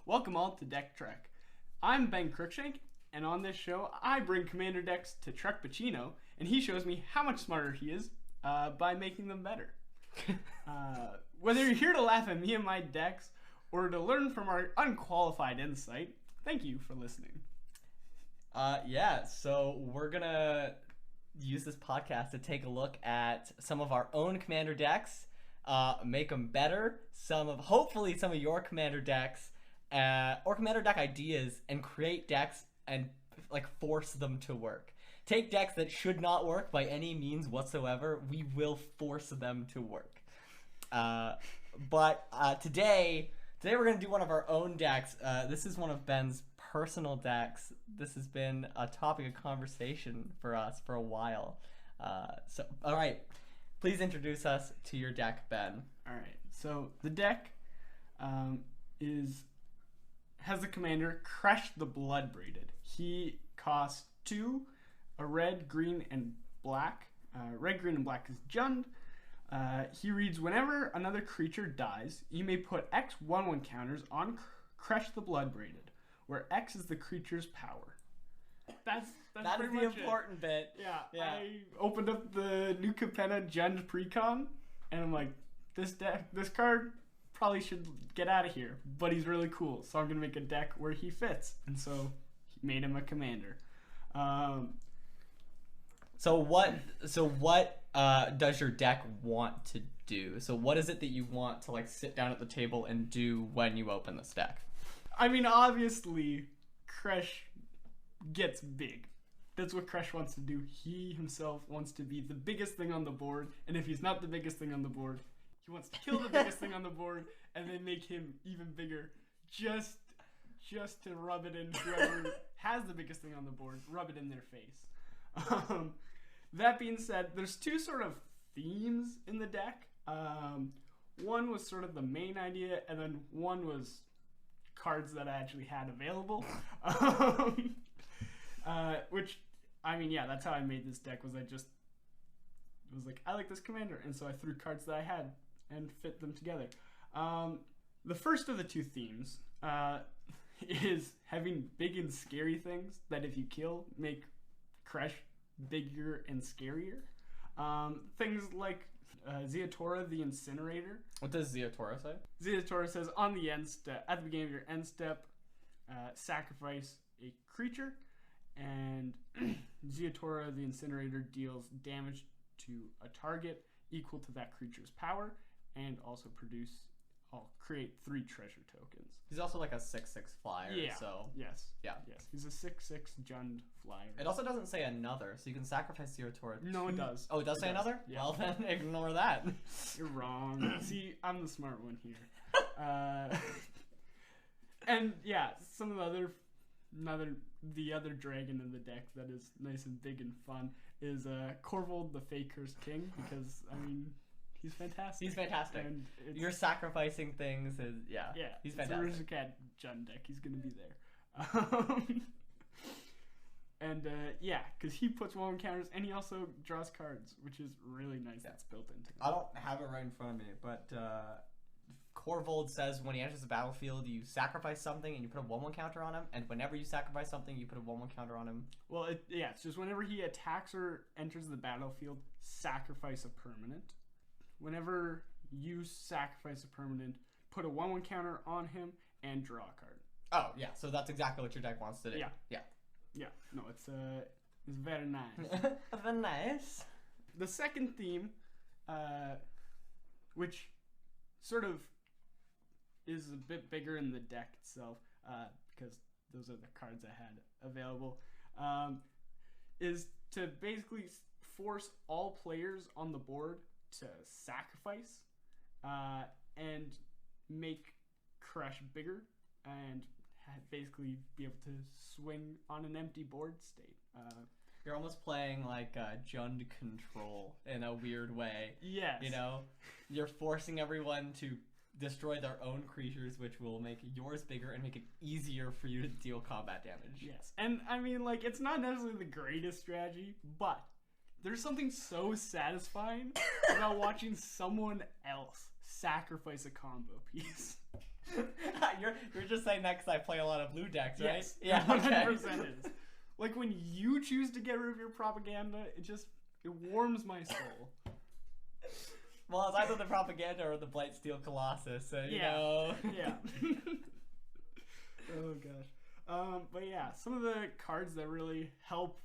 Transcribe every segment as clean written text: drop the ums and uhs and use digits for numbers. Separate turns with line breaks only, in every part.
Welcome all to Deck Trek. I'm Ben Crookshank, and on this show, I bring Commander decks to Trek Pacino, and he shows me how much smarter he is by making them better. Whether you're here to laugh at me and my decks, or to learn from our unqualified insight, thank you for listening.
So we're gonna use this podcast to take a look at some of our own Commander decks, make them better, hopefully some of your Commander decks, or Commander deck ideas, and create decks and force them to work. Take decks that should not work by any means whatsoever. We will force them to work. But today we're gonna do one of our own decks. This is one of Ben's personal decks. This has been a topic of conversation for us for a while. All right, please introduce us to your deck, Ben.
All right, so the deck has the commander Kresh the Bloodbraided. He costs 2, a red, green, and black. Red, green, and black is Jund. He reads, whenever another creature dies, you may put X 1/1 counters on Kresh the Bloodbraided, where X is the creature's power. That is the
important bit.
Yeah. I opened up the new Capenna Jund Precon, and I'm like, this card probably should get out of here, but he's really cool, so I'm going to make a deck where he fits. And so he made him a commander.
So what does your deck want to do? So what is it that you want to sit down at the table and do when you open this deck?
I mean, obviously, Kresh gets big. That's what Kresh wants to do. He himself wants to be the biggest thing on the board, and if he's not the biggest thing on the board, he wants to kill the biggest thing on the board and then make him even bigger, just to rub it in whoever has the biggest thing on the board, rub it in their face. That being said, there's 2 sort of themes in the deck. One was sort of the main idea, and then one was cards that I actually had available. Which, I mean, yeah, that's how I made this deck, was I like this commander, and so I threw cards that I had and fit them together. The first of the 2 themes is having big and scary things that if you kill, make Kresh bigger and scarier. Things like Zeotora the Incinerator.
What does Zeotora say?
Zeotora says, on the end step, at the beginning of your end step, sacrifice a creature, and Zeotora the Incinerator deals damage to a target equal to that creature's power, and also create 3 treasure tokens.
He's also like a 6/6 flyer.
Yeah.
So
yes.
Yeah.
Yes. He's a 6/6 Jund flyer.
It also doesn't say another, so you can sacrifice Zeotora.
No, it does.
Oh, it does say another?
Yeah.
Well, then ignore that.
You're wrong. See, I'm the smart one here. And yeah, some of the other dragon in the deck that is nice and big and fun is Corvold the Faker's King, because I mean, he's fantastic.
He's fantastic. And you're sacrificing things. Yeah. He's fantastic.
It's a Aristocrat Jund deck. He's gonna be there. And because he puts 1 counters, and he also draws cards, which is really nice. That's built into it.
I don't have it right in front of me, but Corvold says when he enters the battlefield, you sacrifice something and you put a 1/1 counter on him, and whenever you sacrifice something, you put a 1/1 counter on him.
Well, it's just whenever he attacks or enters the battlefield, sacrifice a permanent. Whenever you sacrifice a permanent, put a 1/1 counter on him and draw a card.
Oh, yeah, so that's exactly what your deck wants to do.
Yeah. No, it's very nice.
Very nice.
The second theme, which sort of is a bit bigger in the deck itself, because those are the cards I had available, is to basically force all players on the board to sacrifice and make Kresh bigger and basically be able to swing on an empty board state.
You're almost playing like Jund Control in a weird way.
Yes.
You know, you're forcing everyone to destroy their own creatures, which will make yours bigger and make it easier for you to deal combat damage.
Yes. And I mean, it's not necessarily the greatest strategy, but there's something so satisfying about watching someone else sacrifice a combo piece.
You're just saying that because I play a lot of blue decks, right?
Yes,
Yeah,
100% is. Like when you choose to get rid of your propaganda, it warms my soul.
Well, it's either the propaganda or the Blightsteel Colossus, so you know.
Yeah. Oh gosh. But yeah, some of the cards that really help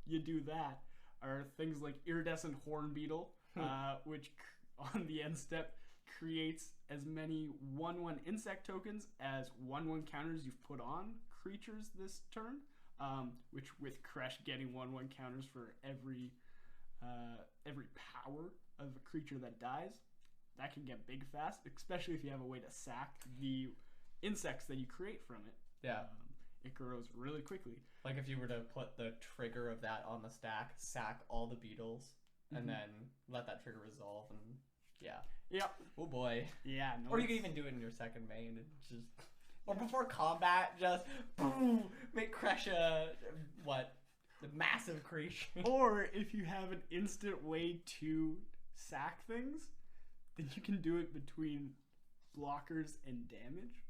you do that are things like Iridescent Horn Beetle, which on the end step creates as many 1/1 insect tokens as 1/1 counters you've put on creatures this turn. Which with Kresh getting 1/1 counters for every power of a creature that dies, that can get big fast, especially if you have a way to sack the insects that you create from it.
Yeah.
It grows really quickly.
Like if you were to put the trigger of that on the stack, sack all the beetles, and then let that trigger resolve, and yeah.
Yep.
Oh boy.
Yeah. No,
or you can even do it in your second main and just, or before combat, just boom, make Kresh the massive creature.
Or if you have an instant way to sack things, then you can do it between blockers and damage.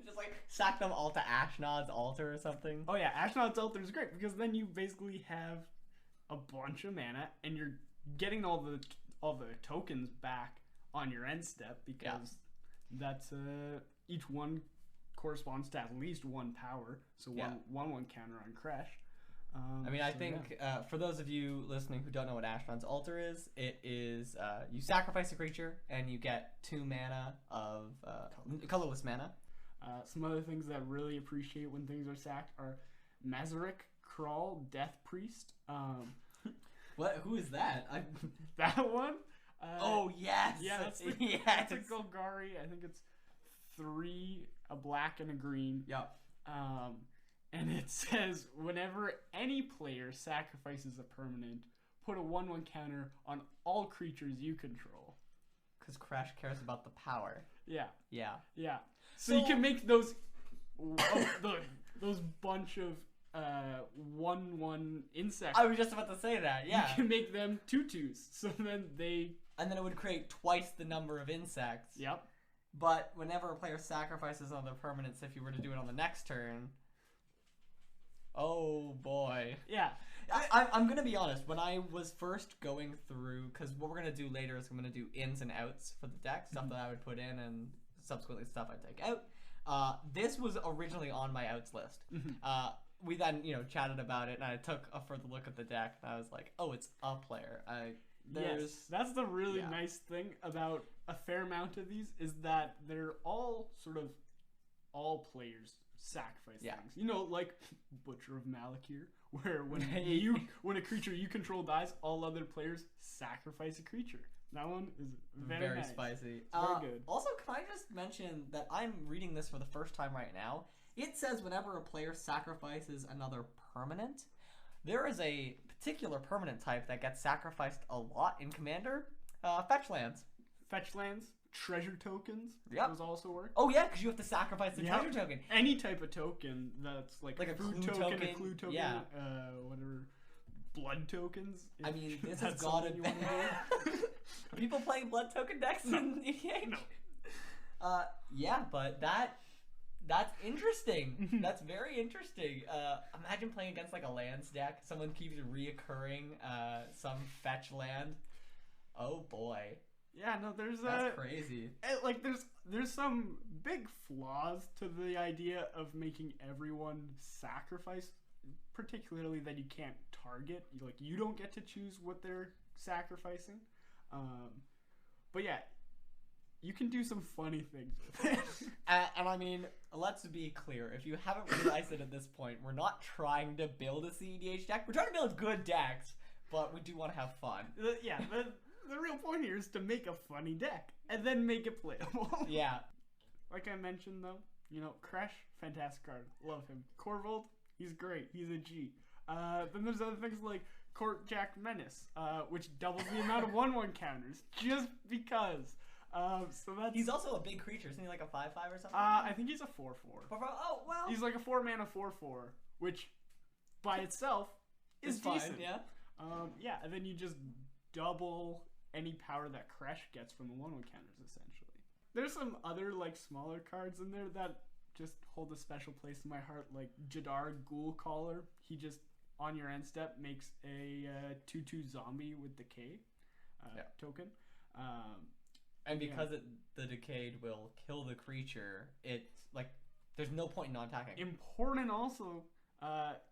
Just like sack them all to Ashnod's altar or something.
Oh yeah, Ashnod's altar is great because then you basically have a bunch of mana and you're getting all the tokens back on your end step because that's each one corresponds to at least one power, so one counter on Kresh.
I mean, I think for those of you listening who don't know what Ashnod's altar is, it is you sacrifice a creature and you get 2 mana of colorless mana.
Some other things that I really appreciate when things are sacked are Mazarek Crawl, Death Priest.
What? Who is that?
That one?
Oh yes.
Yeah, that's the,
yes.
That's a Golgari. I think it's 3, a black and a green.
Yep.
And it says whenever any player sacrifices a permanent, put a 1/1 counter on all creatures you control.
Because Kresh cares about the power.
Yeah.
Yeah.
Yeah. So you can make those those bunch of 1/1 insects.
I was just about to say that. Yeah.
You can make them 2/2s. So then they.
And then it would create twice the number of insects.
Yep.
But whenever a player sacrifices on their permanents, if you were to do it on the next turn. Oh boy.
Yeah.
I'm going to be honest. When I was first going through, because what we're going to do later is I'm going to do ins and outs for the deck, stuff that I would put in and subsequently stuff I'd take out. This was originally on my outs list. We then, chatted about it and I took a further look at the deck and I was like, oh, it's a player.
Yes, that's the really nice thing about a fair amount of these is that they're all sort of all players sacrifice things. Like Butcher of Malakir, where when a creature you control dies, all other players sacrifice a creature. That one is very nice.
Spicy.
Very good.
Also, can I just mention that I'm reading this for the first time right now. It says whenever a player sacrifices another permanent, there is a particular permanent type that gets sacrificed a lot in Commander. Fetch lands.
Fetch lands. Treasure tokens.
Yep.
Those also work.
Oh yeah, because you have to sacrifice the treasure token.
Any type of token that's like a food token, a clue token,
yeah.
Whatever. Blood tokens.
I mean, this has got to be. Are people playing blood token decks in EDH?
No.
Yeah, but that's interesting. That's very interesting. Imagine playing against like a lands deck. Someone keeps reoccurring some fetch land. Oh boy.
Yeah, no,
that's crazy.
Like there's some big flaws to the idea of making everyone sacrifice, particularly that you can't target. Like you don't get to choose what they're sacrificing. But yeah, you can do some funny things with it.
And I mean, let's be clear. If you haven't realized it at this point, we're not trying to build a CEDH deck. We're trying to build good decks, but we do want to have fun.
The real point here is to make a funny deck and then make it playable.
Yeah.
Like I mentioned though, Kresh, fantastic card. Love him. Corvold, he's great. He's a G. Then there's other things like Court Jack Menace, which doubles the amount of 1/1 counters just because. So that's.
He's also a big creature. Isn't he like a 5/5 or something?
I think he's a 4/4.
Oh well.
He's like a 4-mana 4/4, which by itself is
fine,
decent.
Yeah.
Yeah, and then you just double any power that Kresh gets from the 1/1 counters essentially. there's some other like smaller cards in there that just hold a special place in my heart, like Jadar Ghoul Caller. He just on your end step makes a 2/2 zombie with decay token.
And because the decayed will kill the creature, it's like there's no point in not attacking.
Important also,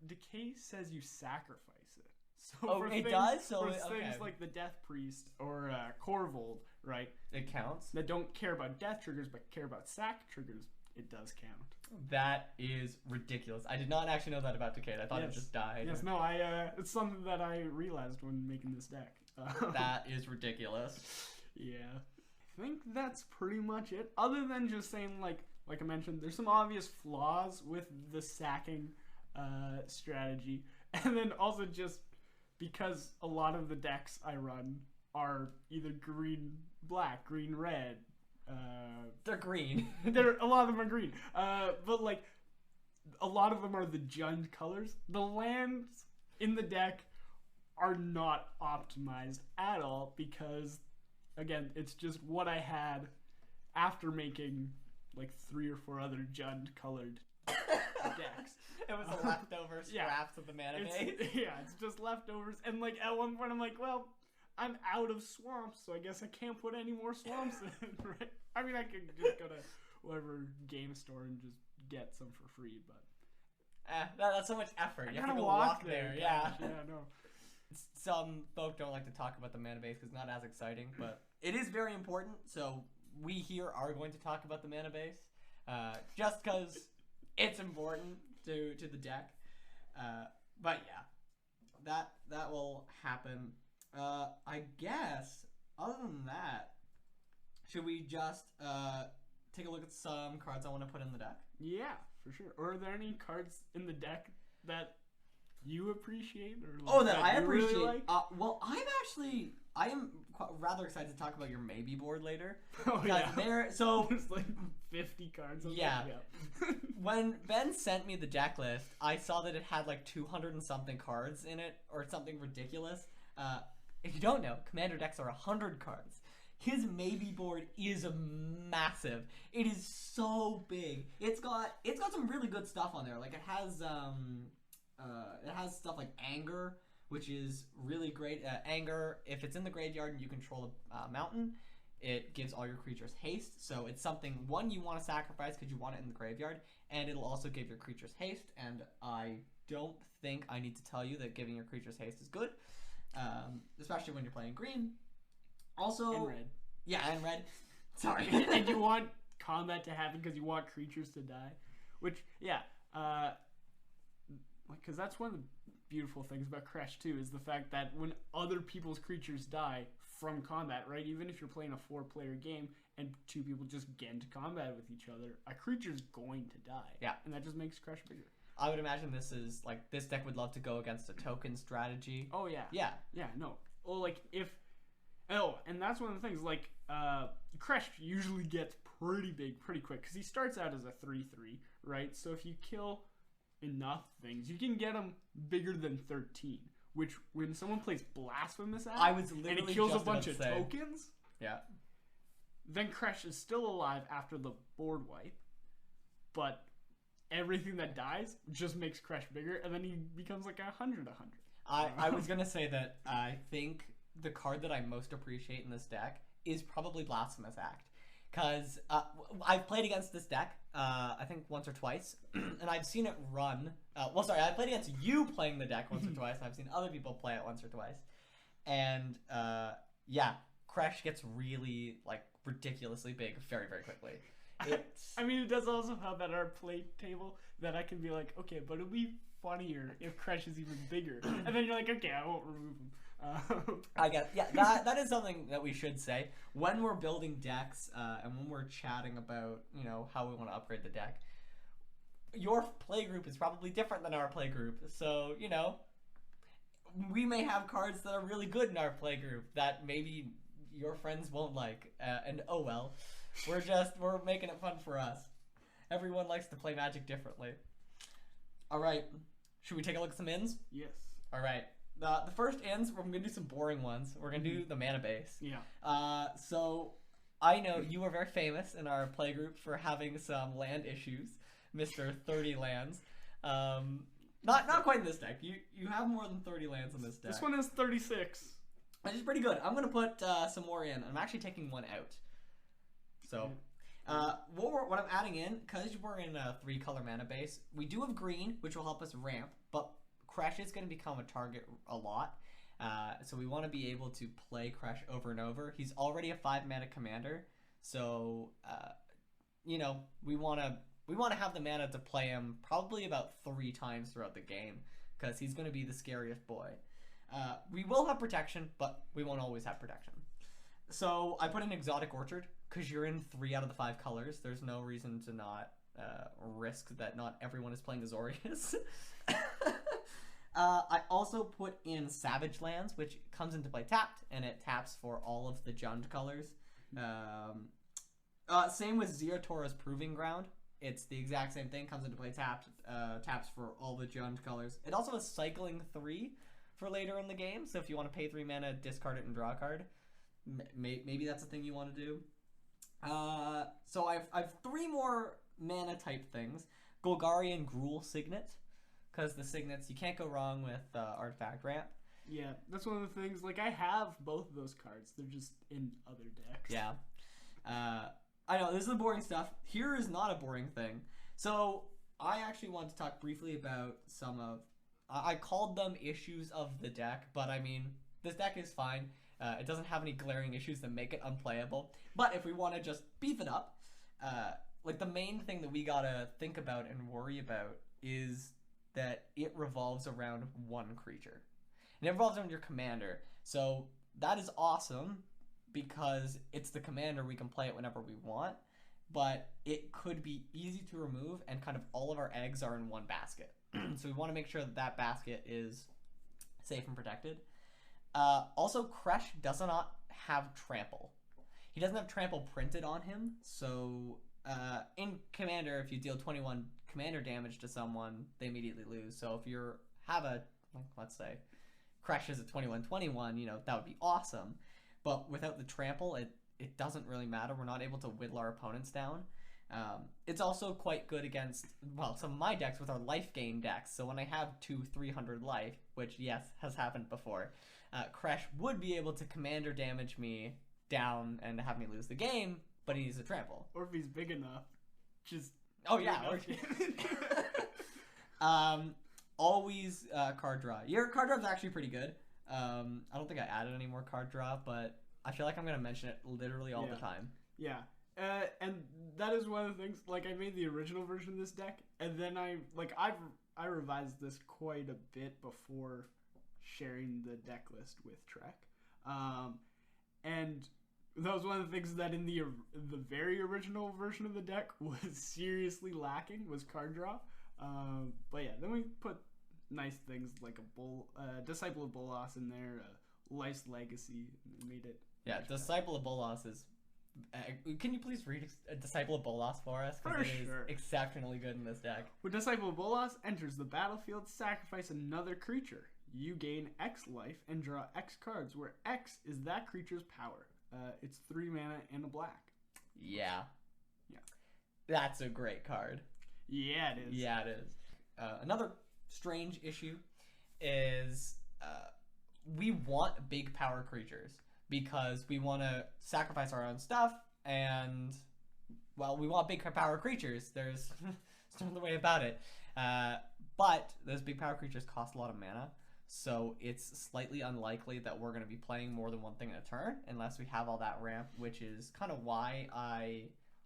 decay says you sacrifice it. So
Oh, it does? So
for
okay.
things like the Death Priest or Corvold, right?
It counts?
That don't care about death triggers but care about sack triggers, it does count.
That is ridiculous. I did not actually know that about Decayed. I thought it just died.
Yes, no, it's something that I realized when making this deck.
That is ridiculous.
Yeah. I think that's pretty much it. Other than just saying, like I mentioned, there's some obvious flaws with the sacking strategy. And then also just because a lot of the decks I run are either green-black, green-red.
They're green.
A lot of them are green. But like a lot of them are the Jund colors. The lands in the deck are not optimized at all because, again, it's just what I had after making like 3 or 4 other Jund colored decks.
It was the leftover scraps of the mana base.
It's just leftovers. And like at one point I'm like, well, I'm out of swamps, so I guess I can't put any more swamps in, right? I mean, I could just go to whatever game store and just get some for free, but...
that's so much effort. You have to go
walk
there.
Gosh,
Yeah.
Yeah, no.
Some folk don't like to talk about the mana base because it's not as exciting, but it is very important, so we here are going to talk about the mana base, just because it's important to the deck. But yeah, that will happen. I guess, other than that, should we just take a look at some cards I want to put in the deck?
Yeah, for sure. Or are there any cards in the deck that you appreciate? Or
that I appreciate.
Really like?
Well, I am rather excited to talk about your maybe board later.
Oh, yeah.
There's
like 50 cards on
yeah.
there.
When Ben sent me the deck list, I saw that it had like 200 and something cards in it, or something ridiculous. If you don't know, Commander decks are 100 cards. His maybe board is massive. It is so big. It's got some really good stuff on there. Like it has stuff like Anger, which is really great. Anger, if it's in the graveyard and you control a mountain, it gives all your creatures haste. So it's something, one, you want to sacrifice because you want it in the graveyard, and it'll also give your creatures haste. And I don't think I need to tell you that giving your creatures haste is good. Especially when you're playing green. Also,
and red.
Yeah, and red. Sorry.
And you want combat to happen because you want creatures to die. Which, yeah, because that's one of the beautiful things about Kresh too, is the fact that when other people's creatures die from combat, right? Even if you're playing a 4-player game and 2 people just get into combat with each other, a creature's going to die.
Yeah.
And that just makes Kresh bigger.
I would imagine this deck would love to go against a token strategy.
Oh yeah.
Yeah.
Yeah, no. Well, like and that's one of the things, like, Kresh usually gets pretty big pretty quick, because he starts out as a 3/3, right? So if you kill enough things, you can get him bigger than 13, which when someone plays Blasphemous at,
I was literally
and he kills
just
a bunch
about
of
to say.
tokens,
Yeah.
then Kresh is still alive after the board wipe, but everything that dies just makes Kresh bigger, and then he becomes like 100.
I was gonna say that I think the card that I most appreciate in this deck is probably Blasphemous Act, because I've played against this deck I think once or twice, and I've seen it run. I played against you playing the deck once or twice, and I've seen other people play it once or twice, and yeah, Kresh gets really like ridiculously big very, very quickly.
I mean, it does also have at our play table that I can be like, okay, but it'll be funnier if Kresh is even bigger. And then you're like, okay, I won't remove him.
I guess, yeah, that is something that we should say. When we're building decks and when we're chatting about, how we want to upgrade the deck, your play group is probably different than our play group. So, we may have cards that are really good in our play group that maybe your friends won't like. And oh well. We're making it fun for us. Everyone likes to play Magic differently. All right. Should we take a look at some ins?
Yes.
All right. The first ins, we're going to do some boring ones. We're going to do the mana base.
Yeah.
So I know you were very famous in our playgroup for having some land issues, Mr. 30 lands. Not quite in this deck. You have more than 30 lands in this deck.
This one has 36.
Which is pretty good. I'm going to put some more in. I'm actually taking one out. So, what I'm adding in, because we're in a 3-color mana base, we do have green, which will help us ramp, but Kresh is going to become a target a lot. So we want to be able to play Kresh over and over. He's already a 5-mana commander, so you know, we want to have the mana to play him probably about 3 times throughout the game, because he's going to be the scariest boy. We will have protection, but we won't always have protection. So I put in Exotic Orchard, because you're in 3 out of the 5 colors. There's no reason to not risk that not everyone is playing Azorius. I also put in Savage Lands, which comes into play tapped, and it taps for all of the Jund colors. Same with Zerator's Proving Ground. It's the exact same thing, comes into play tapped, taps for all the Jund colors. It also has Cycling 3 for later in the game, so if you want to pay 3 mana, discard it and draw a card. Maybe that's a thing you want to do. So I've 3 more mana type things. Golgarian Gruul Signet. Because the signets, you can't go wrong with Artifact Ramp.
Yeah, that's one of the things. Like, I have both of those cards. They're just in other decks.
Yeah. I know, this is the boring stuff. Here is not a boring thing. So, I actually want to talk briefly about some of... I called them issues of the deck, but I mean, this deck is fine. It doesn't have any glaring issues that make it unplayable. But if we want to just beef it up, like, the main thing that we gotta think about and worry about is that it revolves around one creature. And it revolves around your commander. So that is awesome because it's the commander, we can play it whenever we want, but it could be easy to remove and kind of all of our eggs are in one basket. So we want to make sure that that basket is safe and protected. Also, Kresh does not have trample. He doesn't have trample printed on him, so in Commander, if you deal 21 commander damage to someone, they immediately lose. So if you have a, let's say, Kresh is a 21/21, you know, that would be awesome. But without the trample, it doesn't really matter. We're not able to whittle our opponents down. It's also quite good against, well, some of my decks with our life gain decks. So when I have 300 life, which, yes, has happened before, Kresh would be able to commander damage me down and have me lose the game, but he needs a trample.
Or if he's big enough, just...
Oh, yeah. Always card draw. Your card draw is actually pretty good. I don't think I added any more card draw, but I feel like I'm going to mention it literally all the time.
Yeah. And that is one of the things, like, I made the original version of this deck, and then I revised this quite a bit before sharing the deck list with Trek. And that was one of the things that in the very original version of the deck was seriously lacking, was card draw. But yeah, then we put nice things like a Disciple of Bolas in there, Life's Legacy, and made it...
Yeah, Disciple of Bolas is... can you please read a Disciple of Bolas for us? Because it is exceptionally good in this deck.
When Disciple of Bolas enters the battlefield, sacrifice another creature. You gain X life and draw X cards, where X is that creature's power. It's 3 mana and a black.
Yeah.
Yeah.
That's a great card.
Yeah, it is.
Yeah, it is. Another strange issue is we want big power creatures because we want to sacrifice our own stuff and, well, we want big power creatures. There's no other way about it. But those big power creatures cost a lot of mana. So it's slightly unlikely that we're going to be playing more than one thing in a turn unless we have all that ramp, which is kind of why I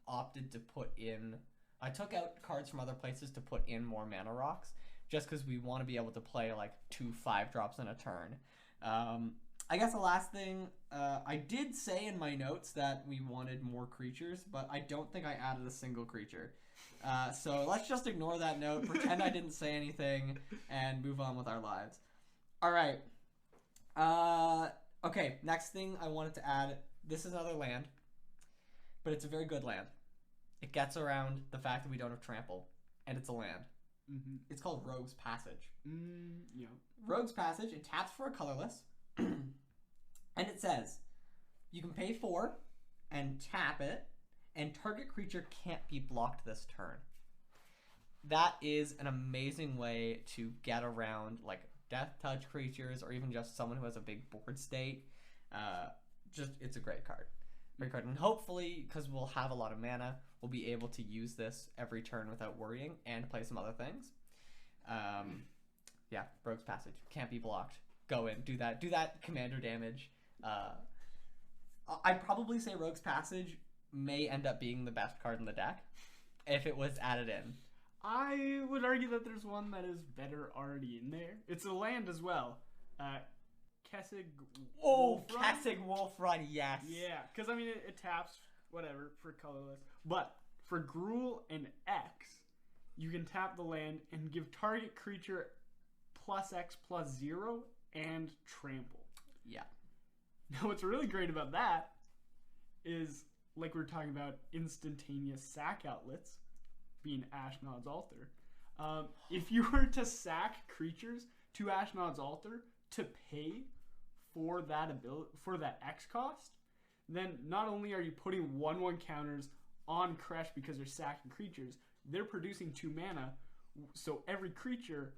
opted to put in... I took out cards from other places to put in more mana rocks just because we want to be able to play like 2 5-drops in a turn. I guess the last thing, I did say in my notes that we wanted more creatures, but I don't think I added a single creature. So let's just ignore that note, pretend I didn't say anything, and move on with our lives. All right. Okay, next thing I wanted to add, this is another land, but it's a very good land. It gets around the fact that we don't have trample, and it's a land.
Mm-hmm.
It's called Rogue's Passage.
Yeah.
Rogue's Passage, it taps for a colorless, and it says, you can pay 4, and tap it, and target creature can't be blocked this turn. That is an amazing way to get around like death touch creatures or even just someone who has a big board state. It's a great card. Great card. And hopefully, because we'll have a lot of mana, we'll be able to use this every turn without worrying and play some other things. Yeah, Rogue's Passage. Can't be blocked. Go in. Do that commander damage. I'd probably say Rogue's Passage may end up being the best card in the deck if it was added in.
I would argue that there's one that is better already in there. It's a land as well. Kessig Wolfrun?
Kessig Wolfrun, yes.
Yeah, because I mean it taps whatever for colorless. But for Gruul and X, you can tap the land and give target creature +X/+0 and trample.
Yeah.
Now what's really great about that is, like we were talking about, instantaneous sack outlets, being Ashnod's Altar. If you were to sack creatures to Ashnod's Altar to pay for that X cost, then not only are you putting 1/1 counters on Kresh because they're sacking creatures, they're producing 2 mana, so every creature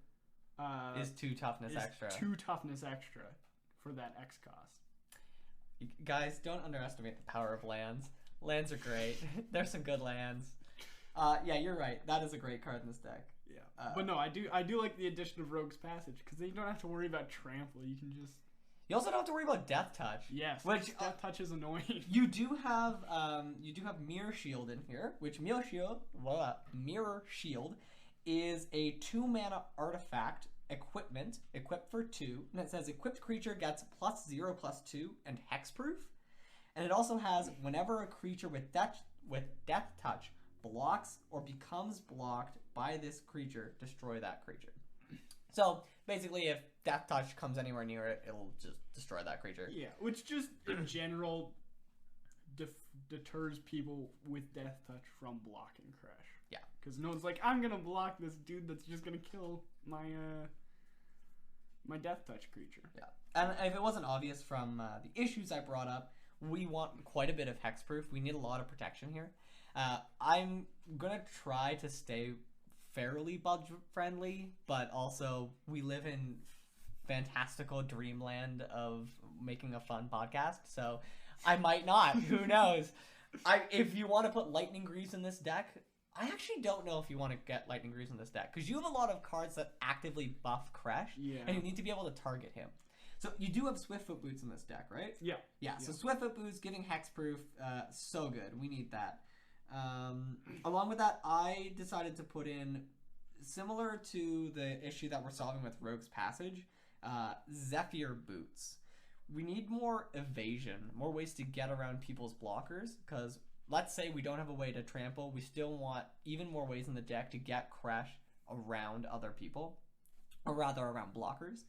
is 2 toughness extra.
2 toughness extra for that X cost.
Guys, don't underestimate the power of lands. Lands are great. There's some good lands. Yeah, you're right. That is a great card in this deck.
Yeah, but no, I do like the addition of Rogue's Passage because then you don't have to worry about trample. You can just.
You also don't have to worry about Death Touch.
Yes,
which
Death Touch is annoying.
You do have Mirror Shield in here, which Mirror Shield is a 2 mana artifact equipment, equipped for 2, and it says equipped creature gets +0/+2 and hexproof, and it also has whenever a creature with Death Touch blocks or becomes blocked by this creature, destroy that creature. So basically, if Death Touch comes anywhere near it, it'll just destroy that creature.
Yeah, which just in general deters people with Death Touch from blocking Kresh.
Yeah,
because no one's like, I'm gonna block this dude that's just gonna kill my my Death Touch creature.
Yeah, and if it wasn't obvious from the issues I brought up, we want quite a bit of hexproof. We need a lot of protection here. I'm gonna try to stay fairly budget friendly, but also we live in fantastical dreamland of making a fun podcast, so I might not. Who knows? If you want to put Lightning Grease in this deck, I actually don't know if you want to get Lightning Grease in this deck because you have a lot of cards that actively buff Kresh, and you need to be able to target him. So you do have Swiftfoot Boots in this deck, right? Yeah. So Swiftfoot Boots giving hexproof, so good. We need that. Along with that, I decided to put in, similar to the issue that we're solving with Rogue's Passage, Zephyr Boots. We need more evasion, more ways to get around people's blockers, because let's say we don't have a way to trample, we still want even more ways in the deck to get Kresh around other people, or rather around blockers.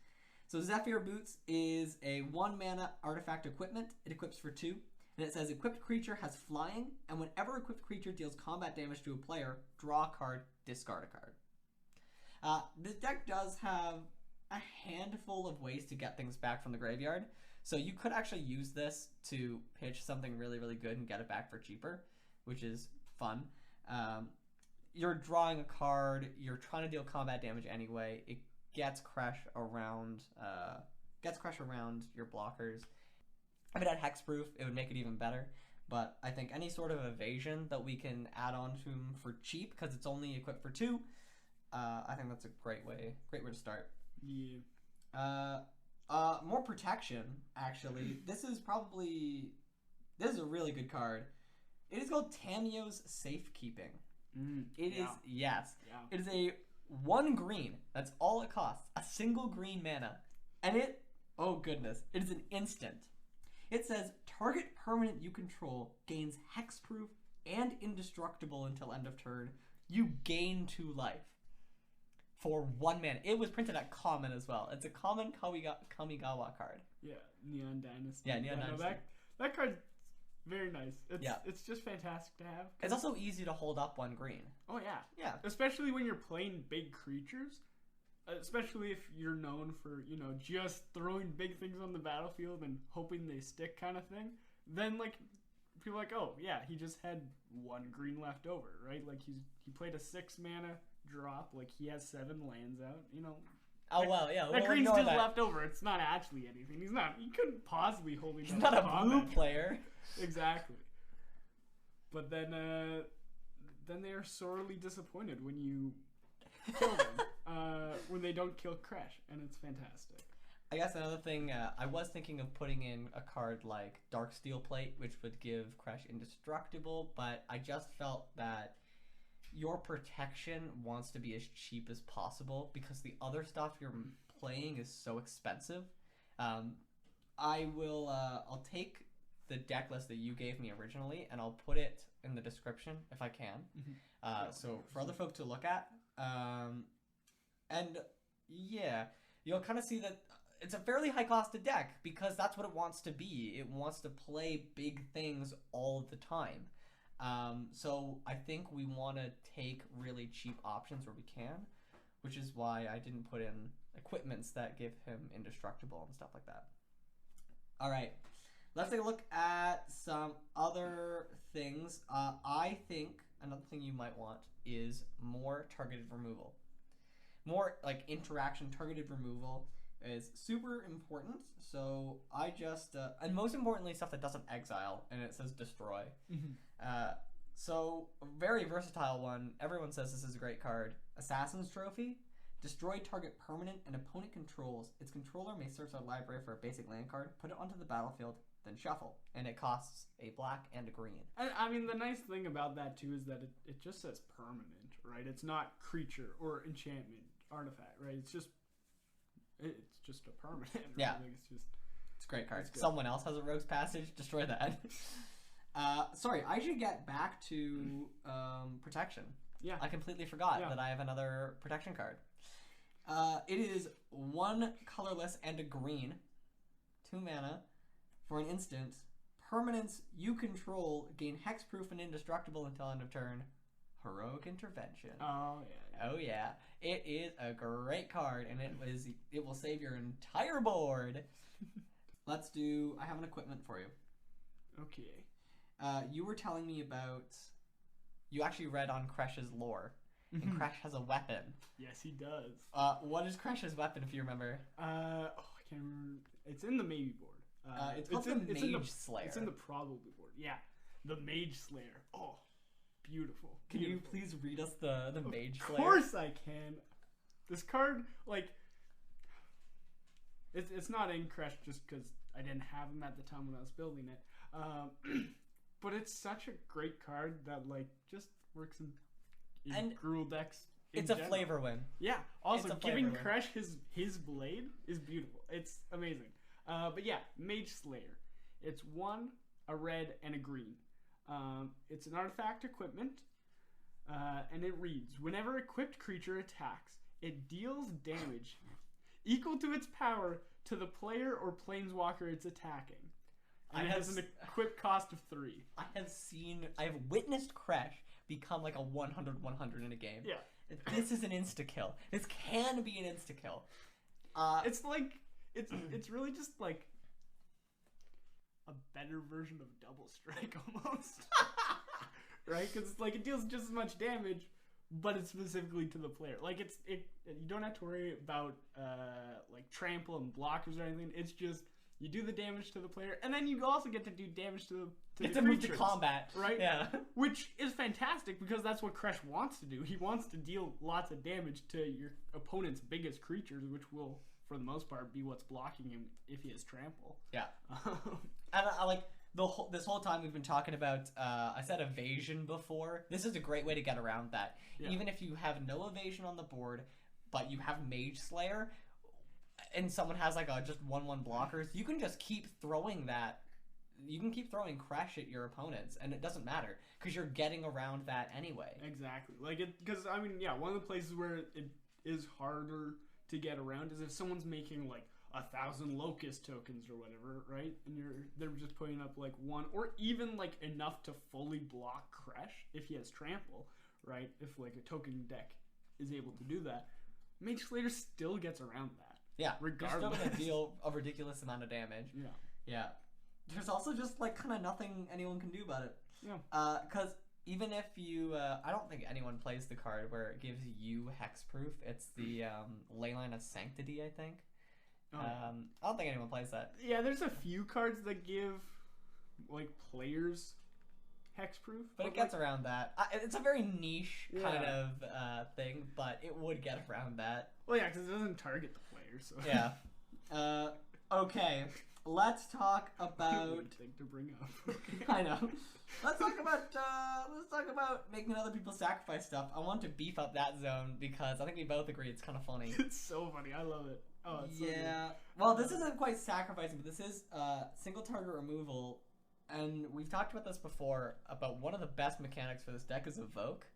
So Zephyr Boots is a 1 mana artifact equipment. It equips for 2. And it says equipped creature has flying, and whenever equipped creature deals combat damage to a player, draw a card, discard a card. This deck does have a handful of ways to get things back from the graveyard, so you could actually use this to pitch something really, really good and get it back for cheaper, which is fun. You're drawing a card, you're trying to deal combat damage anyway, it gets Kresh around your blockers. If it had hexproof, it would make it even better. But I think any sort of evasion that we can add on to him for cheap, because it's only equipped for 2, I think that's a great way to start.
Yeah.
More protection, actually. This is a really good card. It is called Tamio's Safekeeping. It is a 1 green. That's all it costs. A single green mana. And oh goodness, it is an instant. It says, target permanent you control gains hexproof and indestructible until end of turn. You gain 2 life. For 1 mana. It was printed at common as well. It's a common Kamigawa card.
Yeah, Neon Dynasty.
Yeah, Neon Dynasty.
That card's very nice. It's just fantastic to have.
It's also easy to hold up 1 green.
Oh, yeah.
Yeah.
Especially when you're playing big creatures. Especially if you're known for, just throwing big things on the battlefield and hoping they stick kind of thing. Then, people are like, oh yeah, he just had 1 green left over, right? Like he played a 6 mana drop, like he has 7 lands out, you know.
Oh well, yeah.
That green's just left over. It's not actually anything. He couldn't possibly hold it.
He's not a blue player.
Exactly. But then they are sorely disappointed when you kill them, when they don't kill Kresh, and it's fantastic.
I guess another thing, I was thinking of putting in a card like Darksteel Plate, which would give Kresh indestructible, but I just felt that your protection wants to be as cheap as possible because the other stuff you're playing is so expensive. I'll take the deck list that you gave me originally, and I'll put it in the description if I can. So for other folk to look at. And yeah, you'll kind of see that it's a fairly high costed deck because that's what it wants to be. It wants to play big things all the time. So I think we want to take really cheap options where we can, which is why I didn't put in equipments that give him indestructible and stuff like that. All right. Let's take a look at some other things. I think another thing you might want is more targeted removal. More like interaction targeted removal is super important. So I just, and most importantly, stuff that doesn't exile and it says destroy. So a very versatile one. Everyone says this is a great card. Assassin's Trophy. Destroy target permanent an opponent controls. Its controller may search their library for a basic land card, put it onto the battlefield, then shuffle. And it costs a black and a green.
And, I mean, the nice thing about that, too, is that it just says permanent, right? It's not creature or enchantment, artifact, right? It's just a permanent. Right?
Yeah.
Like
it's a great card. Someone else has a Rogue's Passage. Destroy that. Sorry, I should get back to protection.
Yeah.
I completely forgot that I have another protection card. It is 1 colorless and a green, 2 mana, for an instant. Permanents you control gain hexproof and indestructible until end of turn. Heroic Intervention.
Oh yeah.
Oh yeah. It is a great card, and it will save your entire board. Let's do. I have an equipment for you.
Okay.
You were telling me about. You actually read on Kresh's lore. And Kresh has a weapon.
Yes, he does.
What is Kresh's weapon, if you remember?
I can't remember. It's in the maybe board.
It's called the Mage Slayer.
It's in the probably board. Yeah, the Mage Slayer. Oh, beautiful.
Can you please read us the Mage Slayer?
Of course I can. This card, like, it's not in Kresh just because I didn't have him at the time when I was building it. But it's such a great card that, like, just works in Gruul decks.
It's a flavor win.
Yeah. Also, giving Kresh his blade is beautiful. It's amazing. But yeah, Mage Slayer. It's 1, a red, and a green. It's an artifact equipment, and it reads: whenever equipped creature attacks, it deals damage equal to its power to the player or planeswalker it's attacking. And it has an equip cost of 3.
I have witnessed Kresh become like a 100/100 in a game.
Yeah.
This is an insta-kill. This can be an insta-kill.
It's like, it's really just like a better version of Double Strike almost. Right? Because it's like it deals just as much damage, but it's specifically to the player. Like you don't have to worry about like trample and blockers or anything. It's just you do the damage to the player, and then you also get to do damage to the creatures,
move to combat,
right?
Yeah,
which is fantastic because that's what Kresh wants to do. He wants to deal lots of damage to your opponent's biggest creatures, which will, for the most part, be what's blocking him if he has trample.
Yeah, and I like this whole time we've been talking about. I said evasion before. This is a great way to get around that. Yeah. Even if you have no evasion on the board, but you have Mage Slayer, and someone has like just 1/1 blockers, you can just keep throwing that. You can keep throwing Kresh at your opponents, and it doesn't matter because you're getting around that anyway.
Exactly. Like because I mean, yeah, one of the places where it is harder to get around is if someone's making like 1,000 locust tokens or whatever, right? And they're just putting up like 1 or even like enough to fully block Kresh if he has trample, right? If like a token deck is able to do that, Mage Slayer still gets around that.
Yeah,
regardless.
You're still gonna deal a ridiculous amount of damage.
Yeah.
Yeah. there's also just like kind of nothing anyone can do about it.
Yeah.
Because even if you, I don't think anyone plays the card where it gives you hexproof. It's the Leyline of Sanctity, I think.
Oh.
I don't think anyone plays that.
Yeah, there's a few cards that give like players hexproof,
But it gets around that. It's a very niche kind
Yeah.
of thing, but it would get around that.
Well, yeah, because it doesn't target the player. So
Yeah. Okay. Let's talk about.
Weird thing to bring up.
I know. Let's talk about making other people sacrifice stuff. I want to beef up that zone because I think we both agree it's kind of funny.
It's so funny. I love it. Oh, it's so good.
Well, this isn't quite sacrificing, but this is single target removal, and we've talked about this before about one of the best mechanics for this deck is Evoke,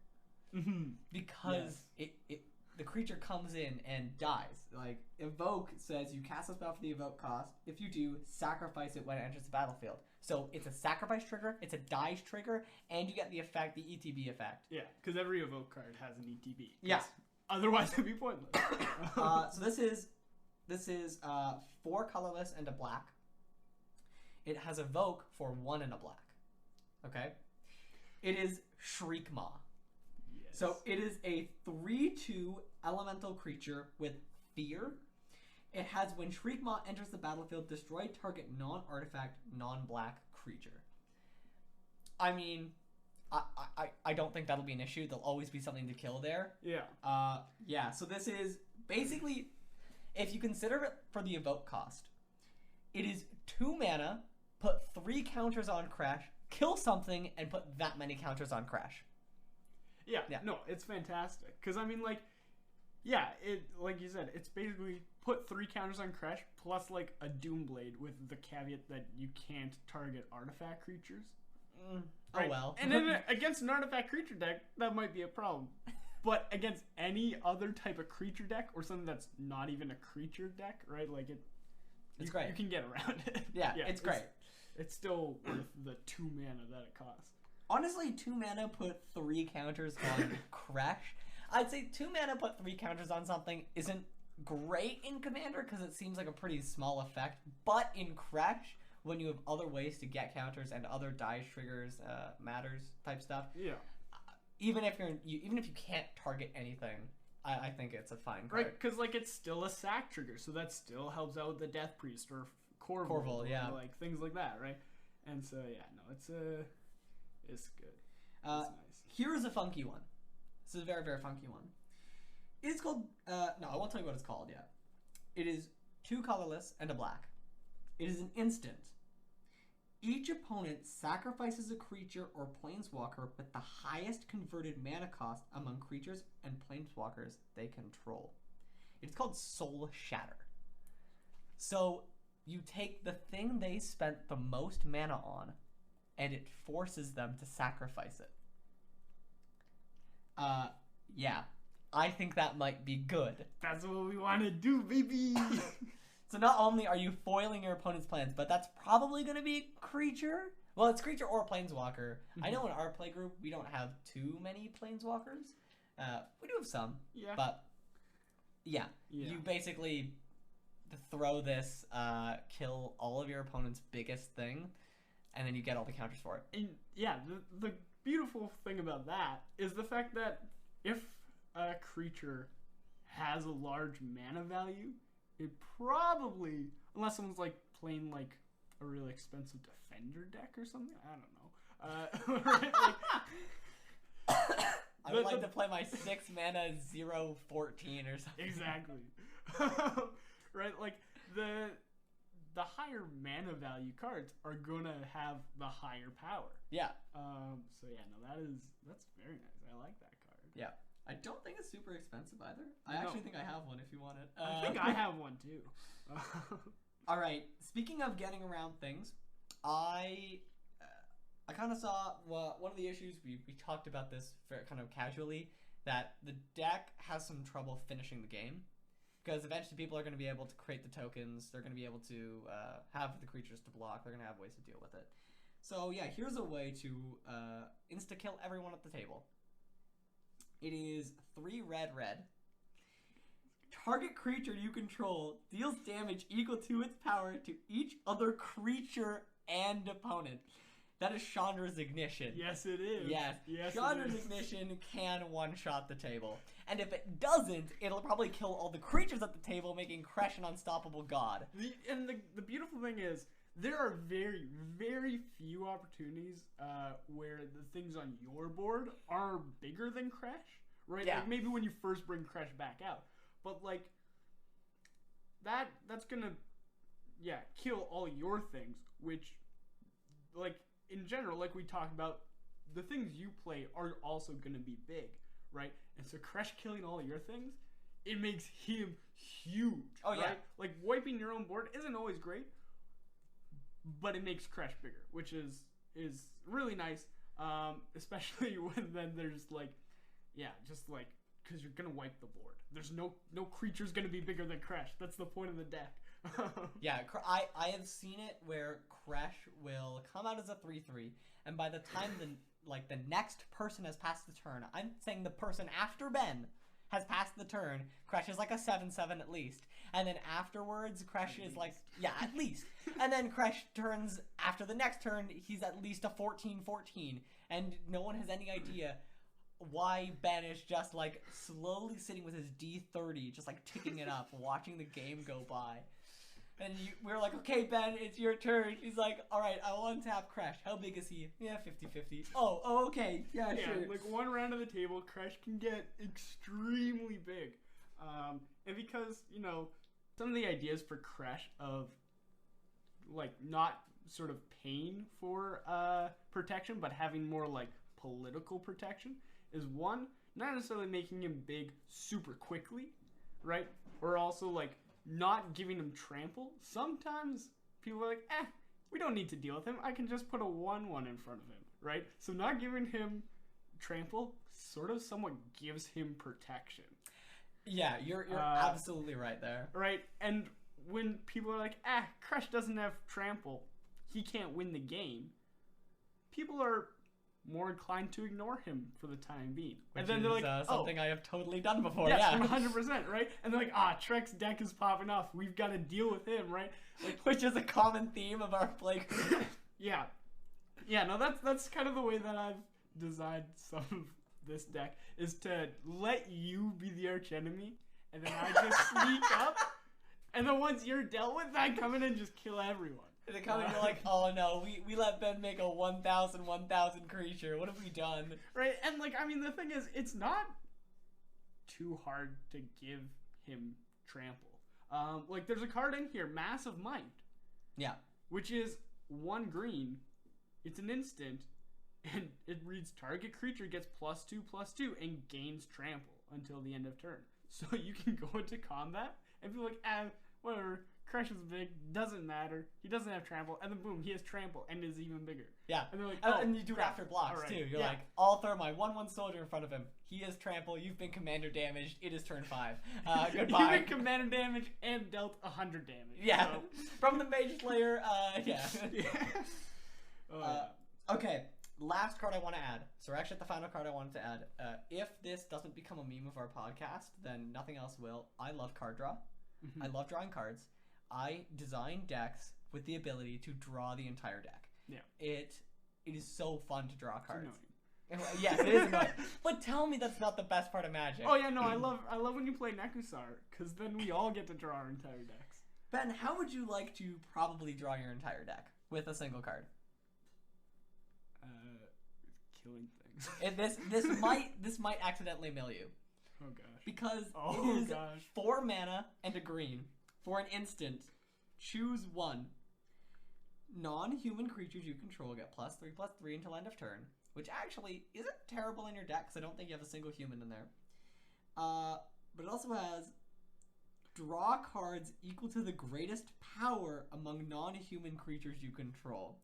because the creature comes in and dies. Like, Evoke says you cast a spell for the Evoke cost. If you do, sacrifice it when it enters the battlefield. So it's a sacrifice trigger, it's a dice trigger, and you get the effect, the ETB effect.
Yeah, because every Evoke card has an ETB.
Yeah.
Otherwise, it'd be pointless.
So this is 4 colorless and a black. It has Evoke for 1 and a black. Okay? It is Shriekmaw.
Yes.
So it is a 3/2 elemental creature with fear. It has when Shriekmaw enters the battlefield, destroy target non-artifact, non-black creature. I mean, I don't think that'll be an issue. There'll always be something to kill there.
Yeah.
Yeah, so this is basically, if you consider it for the Evoke cost, it is 2 mana, put 3 counters on Kresh, kill something, and put that many counters on Kresh.
Yeah. No, it's fantastic. Because, I mean, like, yeah, like you said, it's basically put 3 counters on Kresh plus, like, a Doomblade with the caveat that you can't target artifact creatures.
Right? Oh, well.
And then against an artifact creature deck, that might be a problem. But against any other type of creature deck or something that's not even a creature deck, right? Like,
it's great.
You can get around it.
Yeah, it's great.
It's still worth the 2 mana that it costs.
Honestly, 2 mana put 3 counters on Kresh. I'd say 2 mana put 3 counters on something isn't great in Commander because it seems like a pretty small effect. But in Kresh, when you have other ways to get counters and other dice triggers, matters type stuff.
Yeah.
Even if you can't target anything, I think it's a fine card.
Right, because like it's still a sack trigger, so that still helps out with the Death Priest or Corvul,
Corvul, yeah,
or like things like that, right? And so yeah, no, it's good. It's nice.
Here is a funky one. This is a very, very funky one. It is called no, I won't tell you what it's called yet. It is 2 colorless and a black. It is an instant. Each opponent sacrifices a creature or planeswalker with the highest converted mana cost among creatures and planeswalkers they control. It's called Soul Shatter. So you take the thing they spent the most mana on, and it forces them to sacrifice it. Yeah. I think that might be good.
That's what we want to do, baby!
So not only are you foiling your opponent's plans, but that's probably going to be creature. Well, it's creature or planeswalker. I know in our playgroup, we don't have too many planeswalkers. We do have some.
Yeah.
But, yeah. You basically throw this, kill all of your opponent's biggest thing, and then you get all the counters for it.
And yeah, the beautiful thing about that is the fact that if a creature has a large mana value, it probably, unless someone's like playing like a really expensive defender deck or something, I don't know. Right? Like,
I would like to play my 6 mana 0/14 or something.
Exactly. Right? Like the higher mana value cards are gonna have the higher power.
Yeah.
So yeah, no, that's very nice. I like that card.
Yeah. I don't think it's super expensive either. I actually think I have one if you want it.
I think I have one too.
All right. Speaking of getting around things, I kind of saw one of the issues we talked about this kind of casually, that the deck has some trouble finishing the game because eventually people are going to be able to create the tokens. They're going to be able to have the creatures to block. They're going to have ways to deal with it. So yeah, here's a way to insta kill everyone at the table. It is 3 red. Target creature you control deals damage equal to its power to each other creature and opponent. That is Chandra's Ignition.
Yes, it is.
Yes.
Yes,
Chandra's
it is.
Ignition can one-shot the table. And if it doesn't, it'll probably kill all the creatures at the table, making Kresh an unstoppable god.
The beautiful thing is, there are very, very few opportunities where the things on your board are bigger than Kresh, right?
Yeah.
Like maybe when you first bring Kresh back out, but like that's gonna, kill all your things. Which, like in general, like we talked about, the things you play are also gonna be big, right? And so Kresh killing all your things, it makes him huge.
Oh yeah.
Right? Like wiping your own board isn't always great, but it makes Kresh bigger, which is really nice, especially when then there's like, just like, because you're gonna wipe the board. There's no creature's gonna be bigger than Kresh. That's the point of the deck.
Yeah, I have seen it where Kresh will come out as a 3/3, and by the time the next person has passed the turn, I'm saying the person after Ben has passed the turn, Kresh is like a 7/7 at least. And then afterwards, Kresh is like, at least. And then Kresh turns, after the next turn, he's at least a 14/14. And no one has any idea why Ben is just like slowly sitting with his D30, just like ticking it up, watching the game go by. And we're like, okay, Ben, it's your turn. He's like, all right, I will untap Kresh. How big is he? Yeah, 50-50. Oh, okay. Yeah, sure.
Like one round of the table, Kresh can get extremely big. And because, some of the ideas for Kresh of, like, not sort of paying for protection, but having more, like, political protection, is one, not necessarily making him big super quickly, right? Or also, like, not giving him trample. Sometimes people are like, we don't need to deal with him. I can just put a 1/1 in front of him, right? So not giving him trample sort of somewhat gives him protection.
Yeah, you're absolutely right there.
Right? And when people are like, Kresh doesn't have trample, he can't win the game, people are more inclined to ignore him for the time being.
Which
and then
is
they're like,
something I have totally done before.
Yes,
yeah,
100%, right? And they're like, Trek's deck is popping off. We've got to deal with him, right? Like,
which is a common theme of our play group.
Yeah, no, that's kind of the way that I've designed some of this deck, is to let you be the arch enemy, and then I just sneak up, and then once you're dealt with, I come in and just kill everyone.
And they come in and you're like, oh no, we let Ben make a 1,000 creature. What have we done?
Right, and like, I mean, the thing is, it's not too hard to give him trample. Like, there's a card in here, Massive Might.
Yeah.
Which is 1 green. It's an instant, and it reads target creature gets +2/+2 and gains trample until the end of turn. So you can go into combat and be like, whatever. Kresh is big, doesn't matter. He doesn't have trample, and then boom, he has trample and is even bigger.
Yeah,
and they're like,
and you do it after blocks
right.
too. You're like, I'll throw my 1/1 soldier in front of him. He has trample. You've been commander damaged. It is turn 5. Goodbye.
You've been commander damage and dealt 100 damage.
Yeah,
so.
From the Mage Slayer. Yeah. Okay. Last card I want to add. So we're actually at the final card I wanted to add. If this doesn't become a meme of our podcast, then nothing else will. I love card draw.
Mm-hmm.
I love drawing cards. I design decks with the ability to draw the entire deck.
Yeah.
It is so fun to draw cards.
Yes,
it is annoying. But tell me that's not the best part of Magic.
Oh yeah, no, I love when you play Nekusar, because then we all get to draw our entire decks.
Ben, how would you like to probably draw your entire deck with a single card?
Killing things.
This might accidentally mill you.
Oh gosh.
Because it is 4 mana and a green. For an instant, choose 1. Non-human creatures you control get +3/+3 until end of turn, which actually isn't terrible in your deck because I don't think you have a single human in there. But it also has draw cards equal to the greatest power among non-human creatures you control.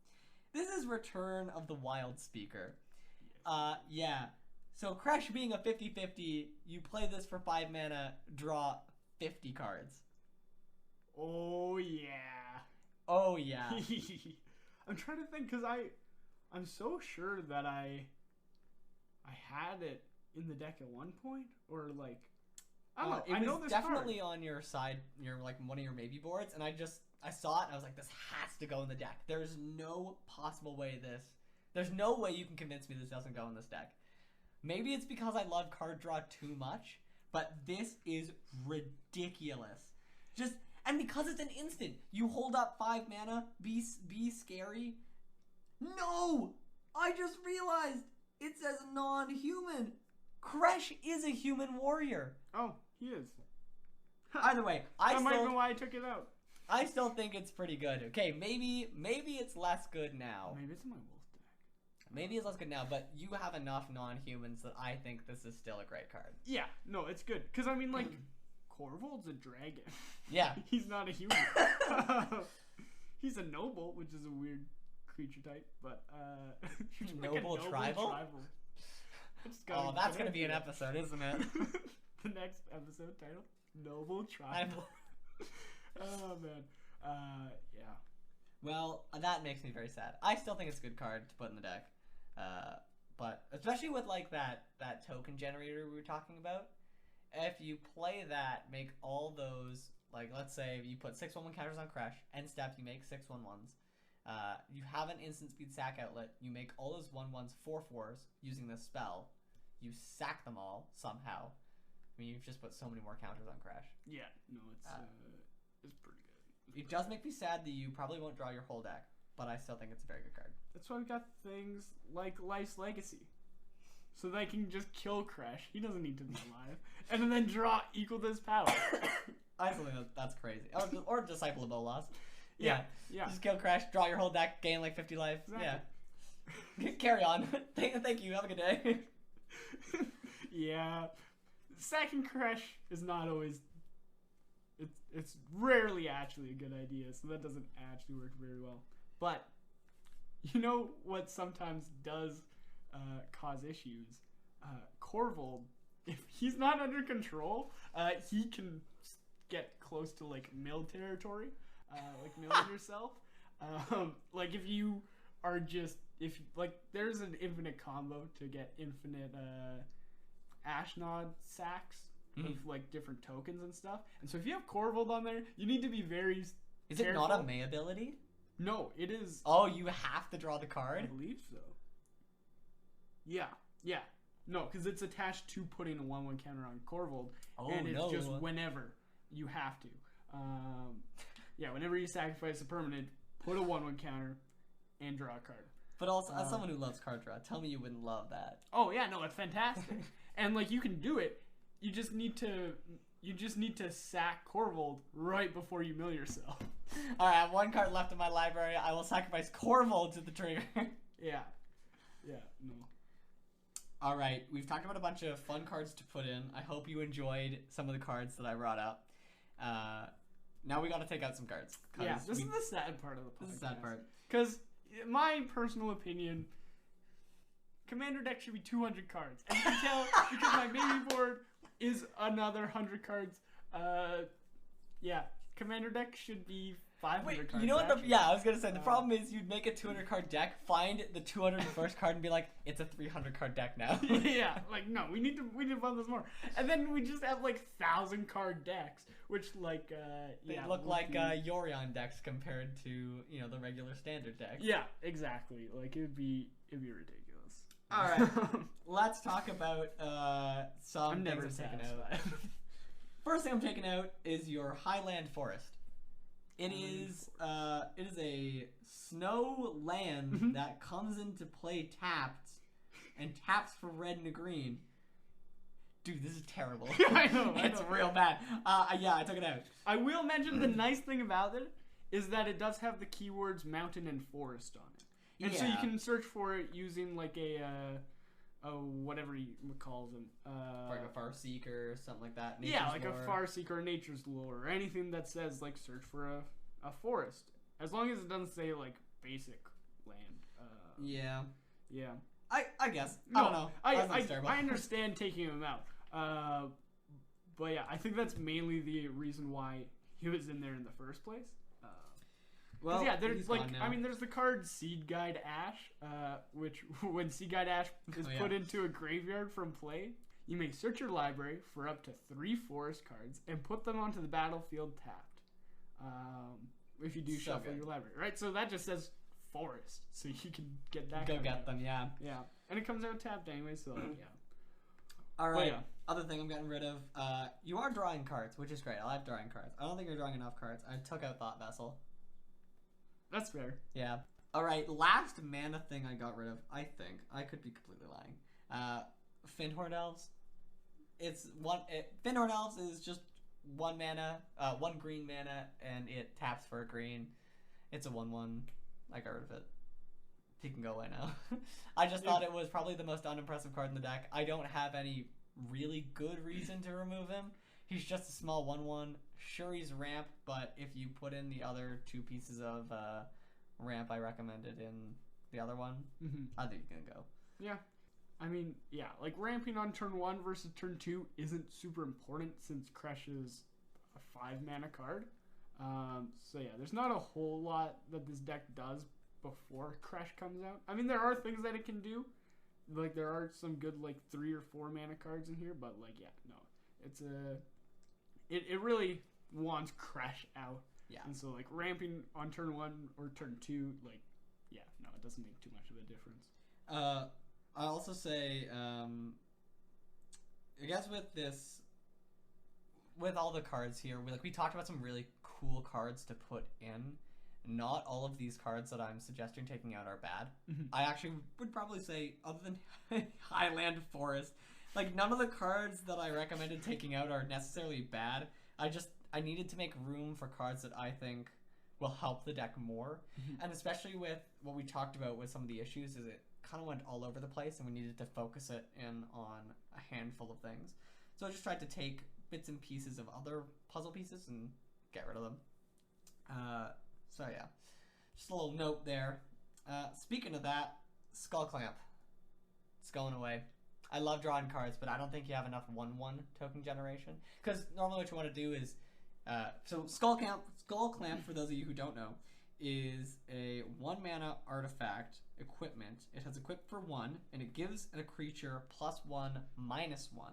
This is Return of the Wild Speaker. Yeah. So Kresh being a 50/50, you play this for 5 mana, draw 50 cards.
Oh yeah.
Oh yeah.
I'm trying to think, because I'm so sure that I had it in the deck at one point, or like, I don't know.
It was definitely on your side, your like one of your maybe boards, and I I saw it and I was like, this has to go in the deck. There's no possible way there's no way you can convince me this doesn't go in this deck. Maybe it's because I love card draw too much, but this is ridiculous. And because it's an instant, you hold up 5 mana, be scary. No! I just realized it says non-human. Kresh is a human warrior.
Oh, he is.
Either way,
That might be why I took it out.
I still think it's pretty good. Okay, maybe it's less good now.
Maybe it's in my wolf deck.
Maybe it's less good now, but you have enough non-humans that I think this is still a great card.
Yeah, no, it's good. Because, I mean, like, Corvold's a dragon.
Yeah.
He's not a human. He's a noble, which is a weird creature type, but,
Noble tribal? Oh, that's going to be an episode, isn't it?
The next episode title? Noble tribal. Oh, man. Yeah.
Well, that makes me very sad. I still think it's a good card to put in the deck. But especially with like that token generator we were talking about, if you play that, make all those, like let's say you put 6/1/1 counters on Kresh, end step you make 6/1/1s. You have an instant speed sack outlet, you make all those 1/1s 4/4s using this spell. You sack them all somehow. I mean, you've just put so many more counters on Kresh.
Yeah, no, it's pretty good.
It does make me sad that you probably won't draw your whole deck, but I still think it's a very good card.
That's why we got things like Life's Legacy. So they can just kill Kresh. He doesn't need to be alive. And then draw equal to his power.
I still think that's crazy. Or Disciple of Bolas.
Yeah.
Just kill Kresh, draw your whole deck, gain like 50 life.
Exactly.
Yeah. Carry on. Thank you. Have a good day.
Yeah. Sacking Kresh is not always... It's rarely actually a good idea, so that doesn't actually work very well. But, you know what sometimes does cause issues? Corvold, if he's not under control, he can get close to, like, mill territory. Like, milling yourself. Like, if you are just... there's an infinite combo to get infinite Ashnod sacks. Of like different tokens and stuff, and so if you have Corvold on there, you need to be very
Is
careful.
it not a May ability?
No, it is.
Oh, you have to draw the card?
I believe so. Yeah. No, because it's attached to putting a 1/1 counter on Corvold, and it's just whenever you have to. Yeah, whenever you sacrifice a permanent, put a 1/1 counter and draw a card.
But also, as someone who loves card draw, tell me you wouldn't love that.
Oh yeah, no, it's fantastic, and like you can do it. You just need to sack Corvold right before you mill yourself.
All right, I have 1 card left in my library. I will sacrifice Corvold to the trigger.
Yeah, no.
All right, we've talked about a bunch of fun cards to put in. I hope you enjoyed some of the cards that I brought up. Now we got to take out some cards.
Yeah, this is the sad part of the podcast.
This is the sad part.
Because, in my personal opinion, Commander deck should be 200 cards. And you can tell because my mini board is another 100 cards. Yeah, Commander deck should be 500 cards.
You know what? I was gonna say the problem is you'd make a 200 card deck, find the 201st card, and be like, it's a 300 card deck now.
Yeah, like no, we need to fund this more, and then we just have like 1,000 card decks, which like
they look like Yorion decks compared to the regular standard decks.
Yeah, exactly. Like it'd be ridiculous.
All right, let's talk about some things I'm taking out. First thing I'm taking out is your Highland Forest. It is a snow land that comes into play tapped and taps for red and a green. Dude, this is terrible.
I know.
It's real bad. Yeah, I took it out.
I will mention the nice thing about it is that it does have the keywords mountain and forest on it. And so you can search for it using like a whatever you call them.
Like a Far Seeker or something like that.
Nature's lore. A Far Seeker or Nature's Lore or anything that says like search for a forest. As long as it doesn't say like basic land.
Yeah.
I
guess.
No,
I don't know.
I understand taking him out. But yeah, I think that's mainly the reason why he was in there in the first place. Well, yeah, there's there's the card Seed Guide Ash, which when Seed Guide Ash is put into a graveyard from play, you may search your library for up to 3 forest cards and put them onto the battlefield tapped. if you do
So
shuffle
good.
your library, right? So that just says forest, so you can get that.
Go
card
get
out.
them, yeah.
Yeah, and it comes out tapped anyway, so like, yeah.
All right.
yeah.
Other thing I'm getting rid of. You are drawing cards, which is great. I like drawing cards. I don't think you're drawing enough cards. I took out Thought Vessel.
That's fair.
Yeah. All right. Last mana thing I got rid of. I think I could be completely lying. Finhorn Elves. Finhorn Elves is just 1 mana, 1 green mana, and it taps for a green. It's a 1/1. I got rid of it. He can go away now. I just thought it was probably the most unimpressive card in the deck. I don't have any really good reason to remove him. He's just a small 1/1. Sure, he's ramp, but if you put in the other 2 pieces of ramp I recommended in the other one, I think you can go.
Yeah. I mean, yeah, like ramping on turn 1 versus turn 2 isn't super important since Kresh is a 5 mana card. So yeah, there's not a whole lot that this deck does before Kresh comes out. I mean, there are things that it can do. Like, there are some good, like, 3 or 4 mana cards in here, but, like, yeah, no. It's it really wants Kresh out.
Yeah.
And so, like, ramping on turn 1 or turn 2, like, yeah, no, it doesn't make too much of a difference.
I also say, I guess with all the cards here, we talked about some really cool cards to put in. Not all of these cards that I'm suggesting taking out are bad. I actually would probably say, other than Highland Forest, like, none of the cards that I recommended taking out are necessarily bad. I needed to make room for cards that I think will help the deck more. And especially with what we talked about with some of the issues, is it kind of went all over the place, and we needed to focus it in on a handful of things. So I just tried to take bits and pieces of other puzzle pieces and get rid of them. So yeah, just a little note there. Speaking of that, Skull Clamp. It's going away. I love drawing cards, but I don't think you have enough 1/1 token generation. Because normally what you want to do is, so Skull Clamp, for those of you who don't know, is a 1 mana artifact equipment. It has equip for 1, and it gives a creature +1/-1.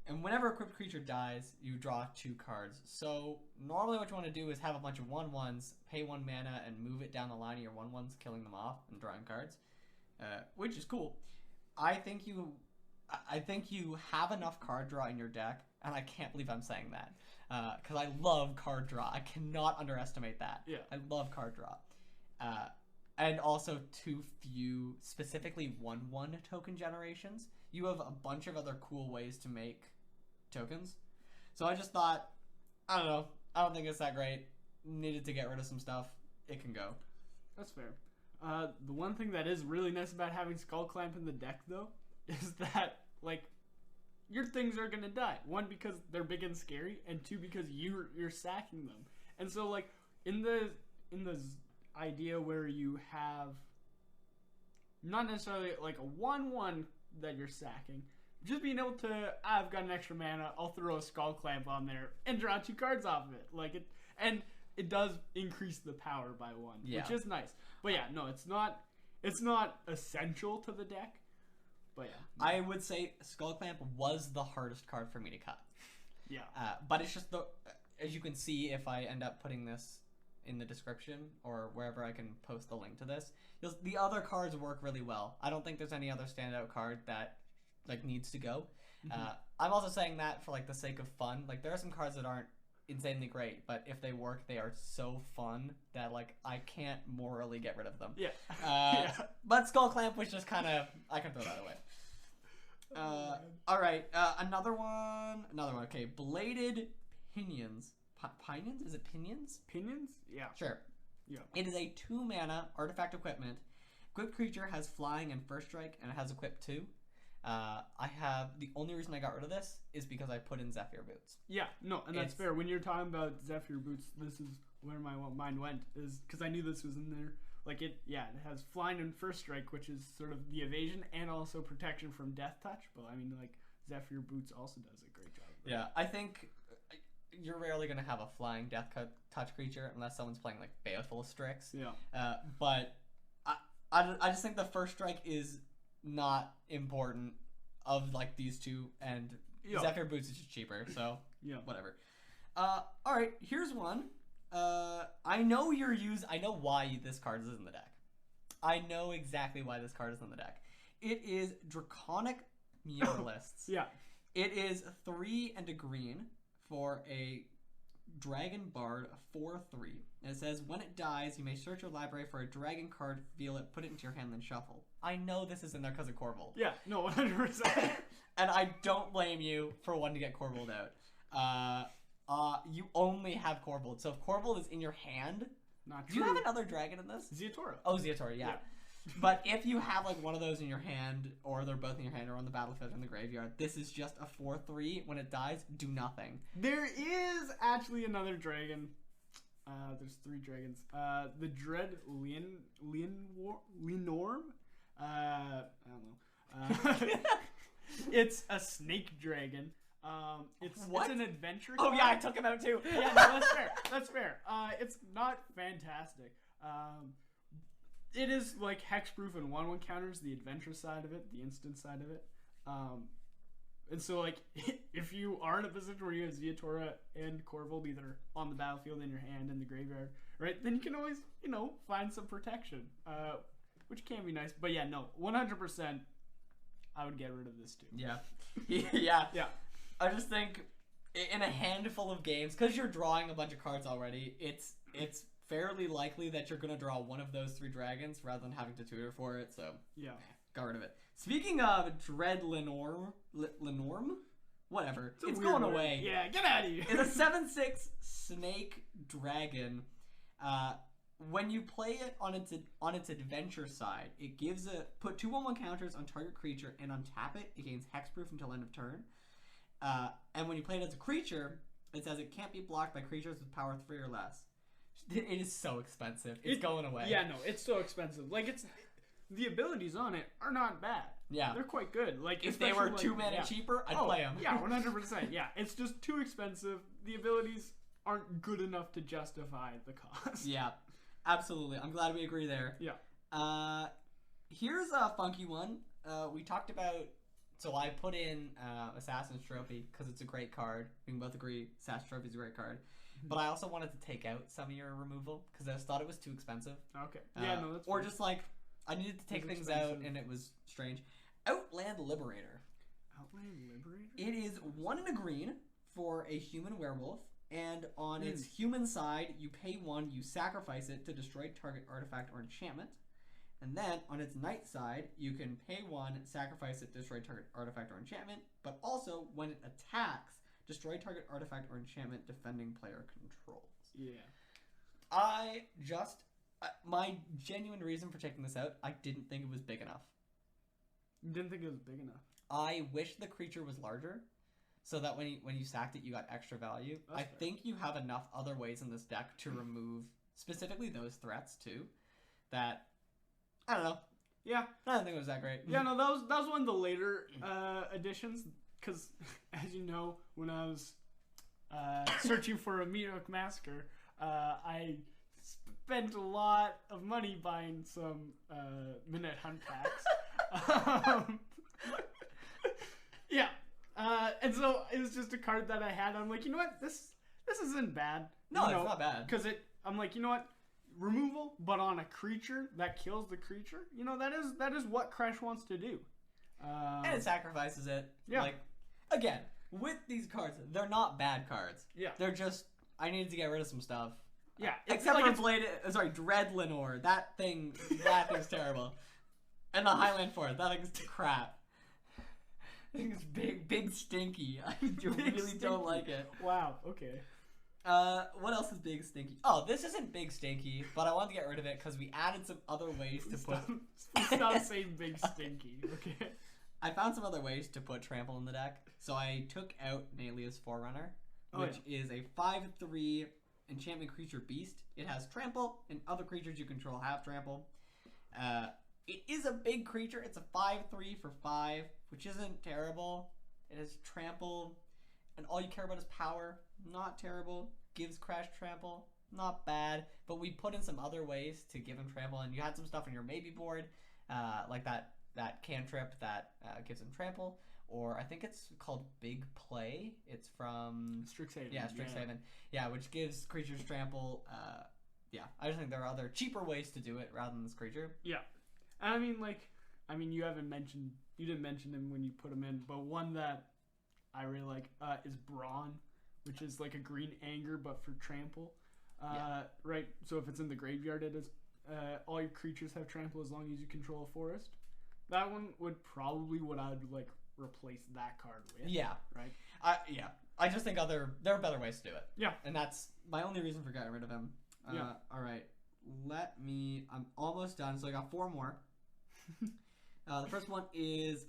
And whenever a equipped creature dies, you draw 2 cards. So normally what you want to do is have a bunch of 1/1s, pay 1 mana, and move it down the line of your 1/1s, killing them off and drawing cards, which is cool. I think you have enough card draw in your deck, and I can't believe I'm saying that, because I love card draw. I cannot underestimate that.
Yeah.
I love card draw. And also too few, specifically 1/1 token generations. You have a bunch of other cool ways to make tokens. So I just thought, I don't know, I don't think it's that great. Needed to get rid of some stuff. It can go.
That's fair. The one thing that is really nice about having Skull Clamp in the deck, though, is that, like, your things are gonna die. 1, because they're big and scary, and 2, because you're sacking them. And so, like, in the idea where you have not necessarily like a 1/1 that you're sacking, just being able to, I've got an extra mana, I'll throw a Skull Clamp on there and draw 2 cards off of it. Like, it does increase the power by 1, which is nice. But yeah, no, it's not essential to the deck. But yeah,
I would say Skull Clamp was the hardest card for me to cut.
Yeah.
But it's just as you can see, if I end up putting this in the description or wherever I can post the link to this, the other cards work really well. I don't think there's any other standout card that like needs to go. I'm also saying that for like the sake of fun. Like, there are some cards that aren't insanely great, but if they work, they are so fun that like I can't morally get rid of them.
Yeah.
But Skull Clamp was just kind of, I can throw that away. All right, another one. Okay, Bladed Pinions. Pinions? Is it Pinions?
Pinions? Yeah.
Sure.
Yeah.
It is a 2 mana artifact equipment. Equipped creature has flying and first strike, and it has equip 2. The only reason I got rid of this is because I put in Zephyr Boots.
Yeah, no, and that's fair. When you're talking about Zephyr Boots, this is where my mind went, is because I knew this was in there. Like, it has flying and first strike, which is sort of the evasion and also protection from death touch. But I mean, like, Zephyr Boots also does a great job.
Yeah, I think you're rarely going to have a flying death touch creature unless someone's playing like Baleful Strix.
Yeah.
But I just think the first strike is not important of like these two, and Zephyr Boots is just cheaper, so whatever. All right, here's one. I know I know why this card is in the deck. I know exactly why this card is in the deck. It is Draconic Muralists.
Yeah.
It is 3 and a green for a Dragon Bard 4/3. And it says, when it dies, you may search your library for a dragon card, reveal it, put it into your hand, then shuffle. I know this is in there because of Corvold.
Yeah, no, 100%.
And I don't blame you for wanting to get Corvold out. You only have Corvold. So if Corvold is in your hand...
Not
Do
true.
you have another dragon in this?
Ziatora.
Oh, Ziatora, yeah. But if you have like one of those in your hand, or they're both in your hand, or on the battlefield or in the graveyard, this is just a 4/3. When it dies, do nothing.
There is actually another dragon. There's 3 dragons. The Dread Lenorm? I don't know. It's a snake dragon. It's an adventure card.
Oh yeah, I took him out too.
Yeah, no, that's fair. That's fair. It's not fantastic. It is like hexproof and 1/1 counters the adventure side of it, the instant side of it. And so like if you are in a position where you have Ziatora and Corvold either on the battlefield in your hand in the graveyard, right? Then you can always, find some protection. Which can be nice. But yeah, no, 100% I would get rid of this too.
Yeah. Yeah.
Yeah.
I just think in a handful of games, because you're drawing a bunch of cards already, it's fairly likely that you're going to draw one of those 3 dragons rather than having to tutor for it, so
yeah,
got rid of it. Speaking of Dread Lenorm? Whatever. It's going away.
Yeah, get out of here.
It's a 7/6 snake dragon. When you play it on its adventure side, it gives put 2/1 counters on target creature and untap it. It gains hexproof until end of turn. And when you play it as a creature, it says it can't be blocked by creatures with power 3 or less. It is so expensive. It's going away.
Yeah, no, it's so expensive. Like, the abilities on it are not bad.
Yeah.
They're quite good. Like,
if they were 2 mana cheaper, I'd play them.
Yeah, 100%. Yeah, it's just too expensive. The abilities aren't good enough to justify the cost.
Yeah, absolutely. I'm glad we agree there.
Yeah.
Here's a funky one. We talked about... So I put in Assassin's Trophy because it's a great card. We can both agree Assassin's Trophy is a great card. But I also wanted to take out some of your removal because I just thought it was too expensive.
Okay. Yeah, no, that's
Or
fair.
just like, I needed to take things out and it was strange. Outland Liberator.
Outland Liberator?
It is 1 and a green for a human werewolf. And on its human side, you pay 1, you sacrifice it to destroy target artifact or enchantment. And then on its knight side, you can pay 1, sacrifice it, destroy target artifact or enchantment. But also, when it attacks, destroy target artifact or enchantment defending player controls.
Yeah.
My genuine reason for taking this out, I didn't think it was big enough.
You didn't think it was big enough?
I wish the creature was larger, so that when you sacked it, you got extra value.
That's
I
fair.
think you have enough other ways in this deck to remove, specifically those threats too, that, I don't know.
Yeah.
I don't think it was that great.
Yeah, no, that was one of the later additions, because, as you know, when I was searching for a Meathook Massacre, I spent a lot of money buying some Midnight Hunt packs. Yeah. And so it was just a card that I had. I'm like, you know what? This isn't bad.
No, it's not bad.
Because I'm like, you know what? Removal, but on a creature that kills the creature. You know, that is what Kresh wants to do.
And it sacrifices it.
Yeah.
Like, again, with these cards, they're not bad cards.
Yeah.
They're just, I needed to get rid of some stuff.
Yeah.
Except for Dread Lenore. That thing's terrible. And the Highland Forest. That thing's crap. That thing's big stinky. I really don't like it.
Wow, okay.
What else is big stinky? Oh, this isn't big stinky, but I wanted to get rid of it because we added some other ways to put...
Stop saying big stinky, okay?
I found some other ways to put trample in the deck. So I took out Nalia's Forerunner, which is a 5/3 enchantment creature beast. It has trample, and other creatures you control have trample. It is a big creature. It's a 5/3 for 5, which isn't terrible. It has trample, and all you care about is power. Not terrible. Gives Kresh trample. Not bad. But we put in some other ways to give him trample, and you had some stuff on your maybe board, like that cantrip that gives him trample. or I think it's called Big Play. It's from
Strixhaven.
Yeah, Strixhaven. Yeah, which gives creatures trample. Yeah, I just think there are other cheaper ways to do it rather than this creature.
Yeah, and you didn't mention him when you put him in, but one that I really like is Brawn, which is like a green anger but for trample. Right. So if it's in the graveyard, it is all your creatures have trample as long as you control a forest. That one would probably what I'd like replace that card with.
Yeah.
Right.
I just think there are better ways to do it.
Yeah.
And that's my only reason for getting rid of him.
Yeah.
All right. I'm almost done. So I got 4 more. The first one is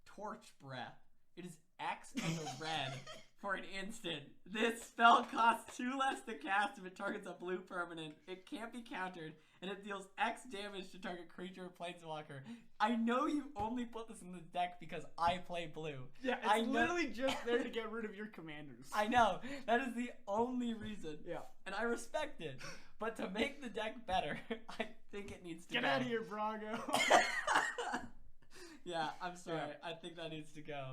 Torch Breath. It is X and the red for an instant. This spell costs 2 less to cast if it targets a blue permanent. It can't be countered, and it deals X damage to target creature or planeswalker. I know you only put this in the deck because I play blue.
Yeah, it's literally just there to get rid of your commanders.
I know. That is the only reason.
Yeah.
And I respect it. But to make the deck better, I think it needs to
Get
go.
out of here, Brago.
Yeah, I'm sorry.
Yeah.
I think that needs to go.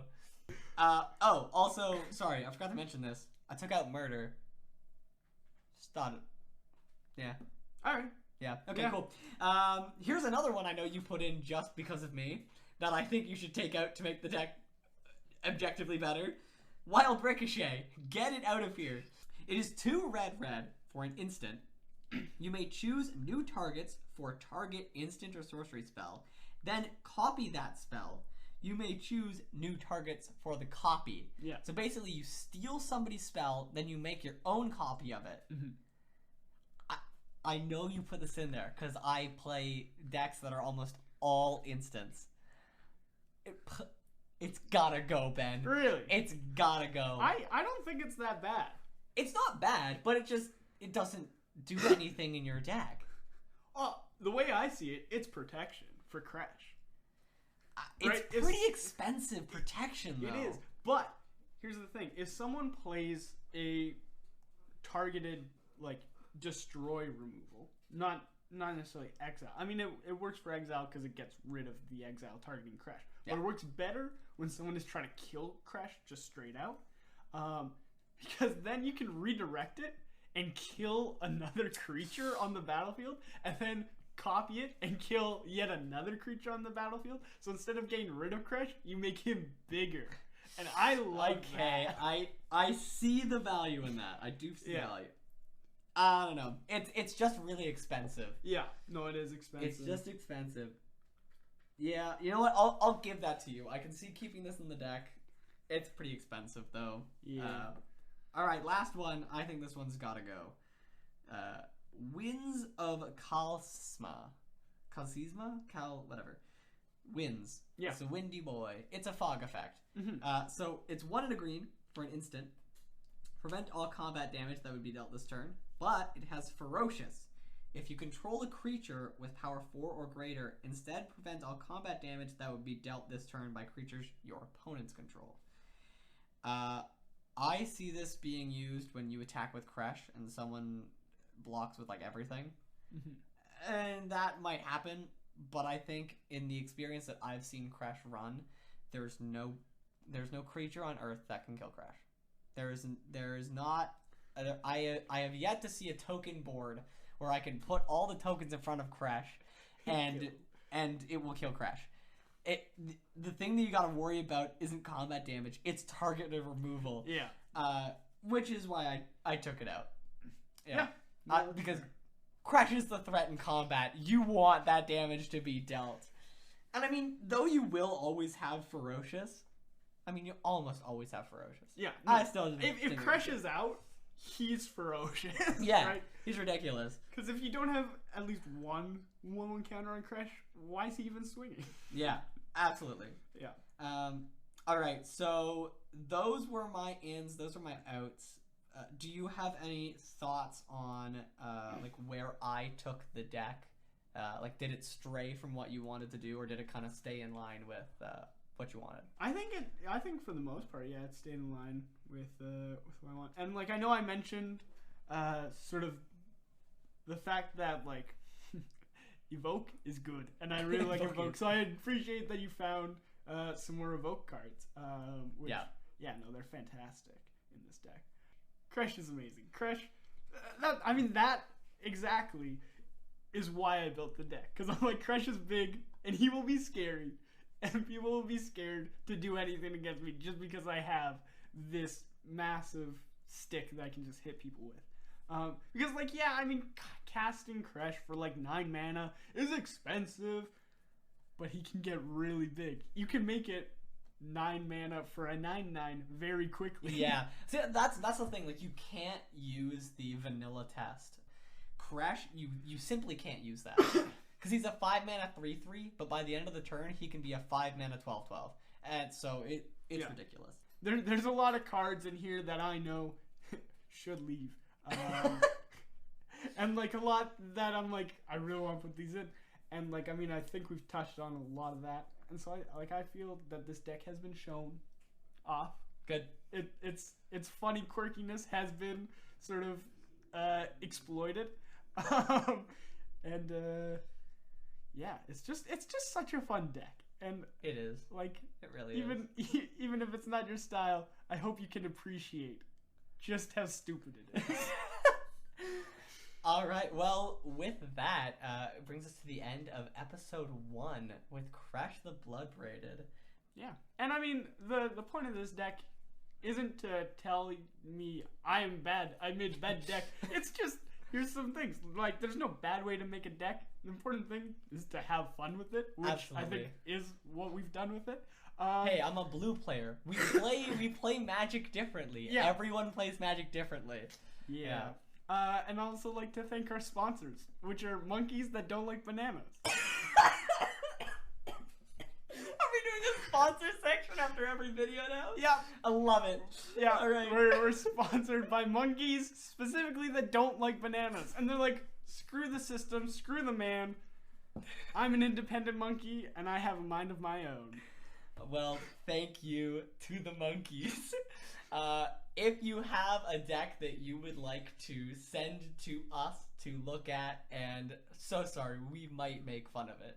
Also, sorry, I forgot to mention this. I took out Murder. Just thought it. Yeah.
Alright.
Yeah. Okay,
Yeah.
cool. Here's another one I know you put in just because of me that I think you should take out to make the deck objectively better. Wild Ricochet. Get it out of here. It is 2 red for an instant. You may choose new targets for target instant or sorcery spell. Then copy that spell. You may choose new targets for the copy.
Yeah.
So basically you steal somebody's spell, then you make your own copy of it.
Mm-hmm.
I know you put this in there because I play decks that are almost all instants. It's gotta go, Ben.
Really?
It's gotta go.
I don't think it's that bad.
It's not bad, but it doesn't do anything in your deck.
Oh, the way I see it, it's protection for Kresh.
It's
Right,
pretty expensive protection, though.
It is, but here's the thing: if someone plays a targeted like destroy removal, not necessarily exile. I mean, it works for exile because it gets rid of the exile targeting Kresh.
Yeah.
But it works better when someone is trying to kill Kresh just straight out, because then you can redirect it and kill another creature on the battlefield, and then copy it and kill yet another creature on the battlefield. So instead of getting rid of Kresh, you make him bigger. And I like that.
I see the value in that. I do see the value. I don't know. It's just really expensive.
Yeah. No, it is expensive.
It's just expensive. Yeah, you know what? I'll give that to you. I can see keeping this in the deck. It's pretty expensive though.
Yeah.
All right, last one. I think this one's got to go. Winds of Kalsma. Whatever. Winds.
Yeah.
It's a windy boy. It's a fog effect.
Mm-hmm.
So it's 1 and a green for an instant. Prevent all combat damage that would be dealt this turn. But it has Ferocious. If you control a creature with power 4 or greater, instead prevent all combat damage that would be dealt this turn by creatures your opponents control. I see this being used when you attack with Kresh and someone blocks with like everything. Mm-hmm. And that might happen, but I think in the experience that I've seen Kresh run, there's no creature on Earth that can kill Kresh. There is not. I have yet to see a token board where I can put all the tokens in front of Kresh, and it will kill Kresh. The thing that you gotta worry about isn't combat damage; it's targeted removal.
Yeah.
Which is why I took it out.
Yeah.
Because Kresh is the threat in combat. You want that damage to be dealt. And I mean, though you will always have Ferocious, I mean, you almost always have Ferocious.
Yeah.
No, I still
if Kresh is out, he's ferocious.
Yeah.
Right?
He's ridiculous.
Because if you don't have at least one counter on Kresh, why is he even swinging?
Yeah. Absolutely.
Yeah.
All right. So those were my ins. Those were my outs. Do you have any thoughts on like where I took the deck? Like, did it stray from what you wanted to do, or did it kind of stay in line with what you wanted?
I think for the most part, yeah, it stayed in line with what I want. And like, I know I mentioned sort of the fact that like Evoke is good, and I really like Evoke. So I appreciate that you found some more evoke cards. Which,
Yeah.
Yeah, no, they're fantastic in this deck. Kresh is amazing. Kresh, that exactly is why I built the deck. Because I'm like, Kresh is big, and he will be scary, and people will be scared to do anything against me just because I have this massive stick that I can just hit people with. Because, like, yeah, I mean, casting Kresh for, like, 9 mana is expensive, but he can get really big. You can make it 9 mana for a 9/9 very quickly.
Yeah. See, that's the thing. Like, you can't use the vanilla test. Kresh, you simply can't use that. Because he's a 5 mana 3/3, but by the end of the turn, he can be a 5 mana 12/12. And so it's ridiculous.
There's a lot of cards in here that I know should leave. And, like, a lot that I'm like, I really want to put these in. And, like, I mean, I think we've touched on a lot of that. And so, I feel that this deck has been shown off.
Good.
Its funny quirkiness has been sort of exploited. Yeah, it's just such a fun deck. And
it is.
Like,
it really is.
Even if it's not your style, I hope you can appreciate just how stupid it is.
All right, well, with that, it brings us to the end of episode 1 with Kresh the Bloodbraided.
Yeah, and I mean, the point of this deck isn't to tell me I am bad, I made bad deck. It's just, here's some things. Like, there's no bad way to make a deck. The important thing is to have fun with it, which Absolutely. I think is what we've done with it.
Hey, I'm a blue player. We play Magic differently. Yeah. Everyone plays Magic differently.
Yeah. And I also like to thank our sponsors, which are monkeys that don't like bananas.
Are we doing a sponsor section after every video now?
Yeah.
I love it.
Yeah. All right. We're sponsored by monkeys, specifically that don't like bananas. And they're like, screw the system, screw the man. I'm an independent monkey, and I have a mind of my own.
Well, thank you to the monkeys. If you have a deck that you would like to send to us to look at, and so sorry, we might make fun of it.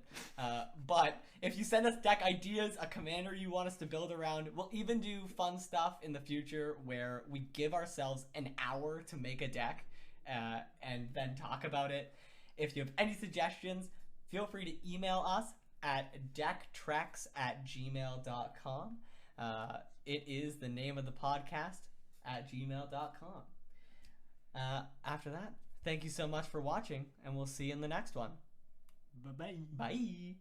But if you send us deck ideas, a commander you want us to build around, we'll even do fun stuff in the future where we give ourselves an hour to make a deck and then talk about it. If you have any suggestions, feel free to email us at decktreks@gmail.com. It is the name of the podcast at gmail.com. After that, thank you so much for watching, and we'll see you in the next one.
Bye-bye.
Bye.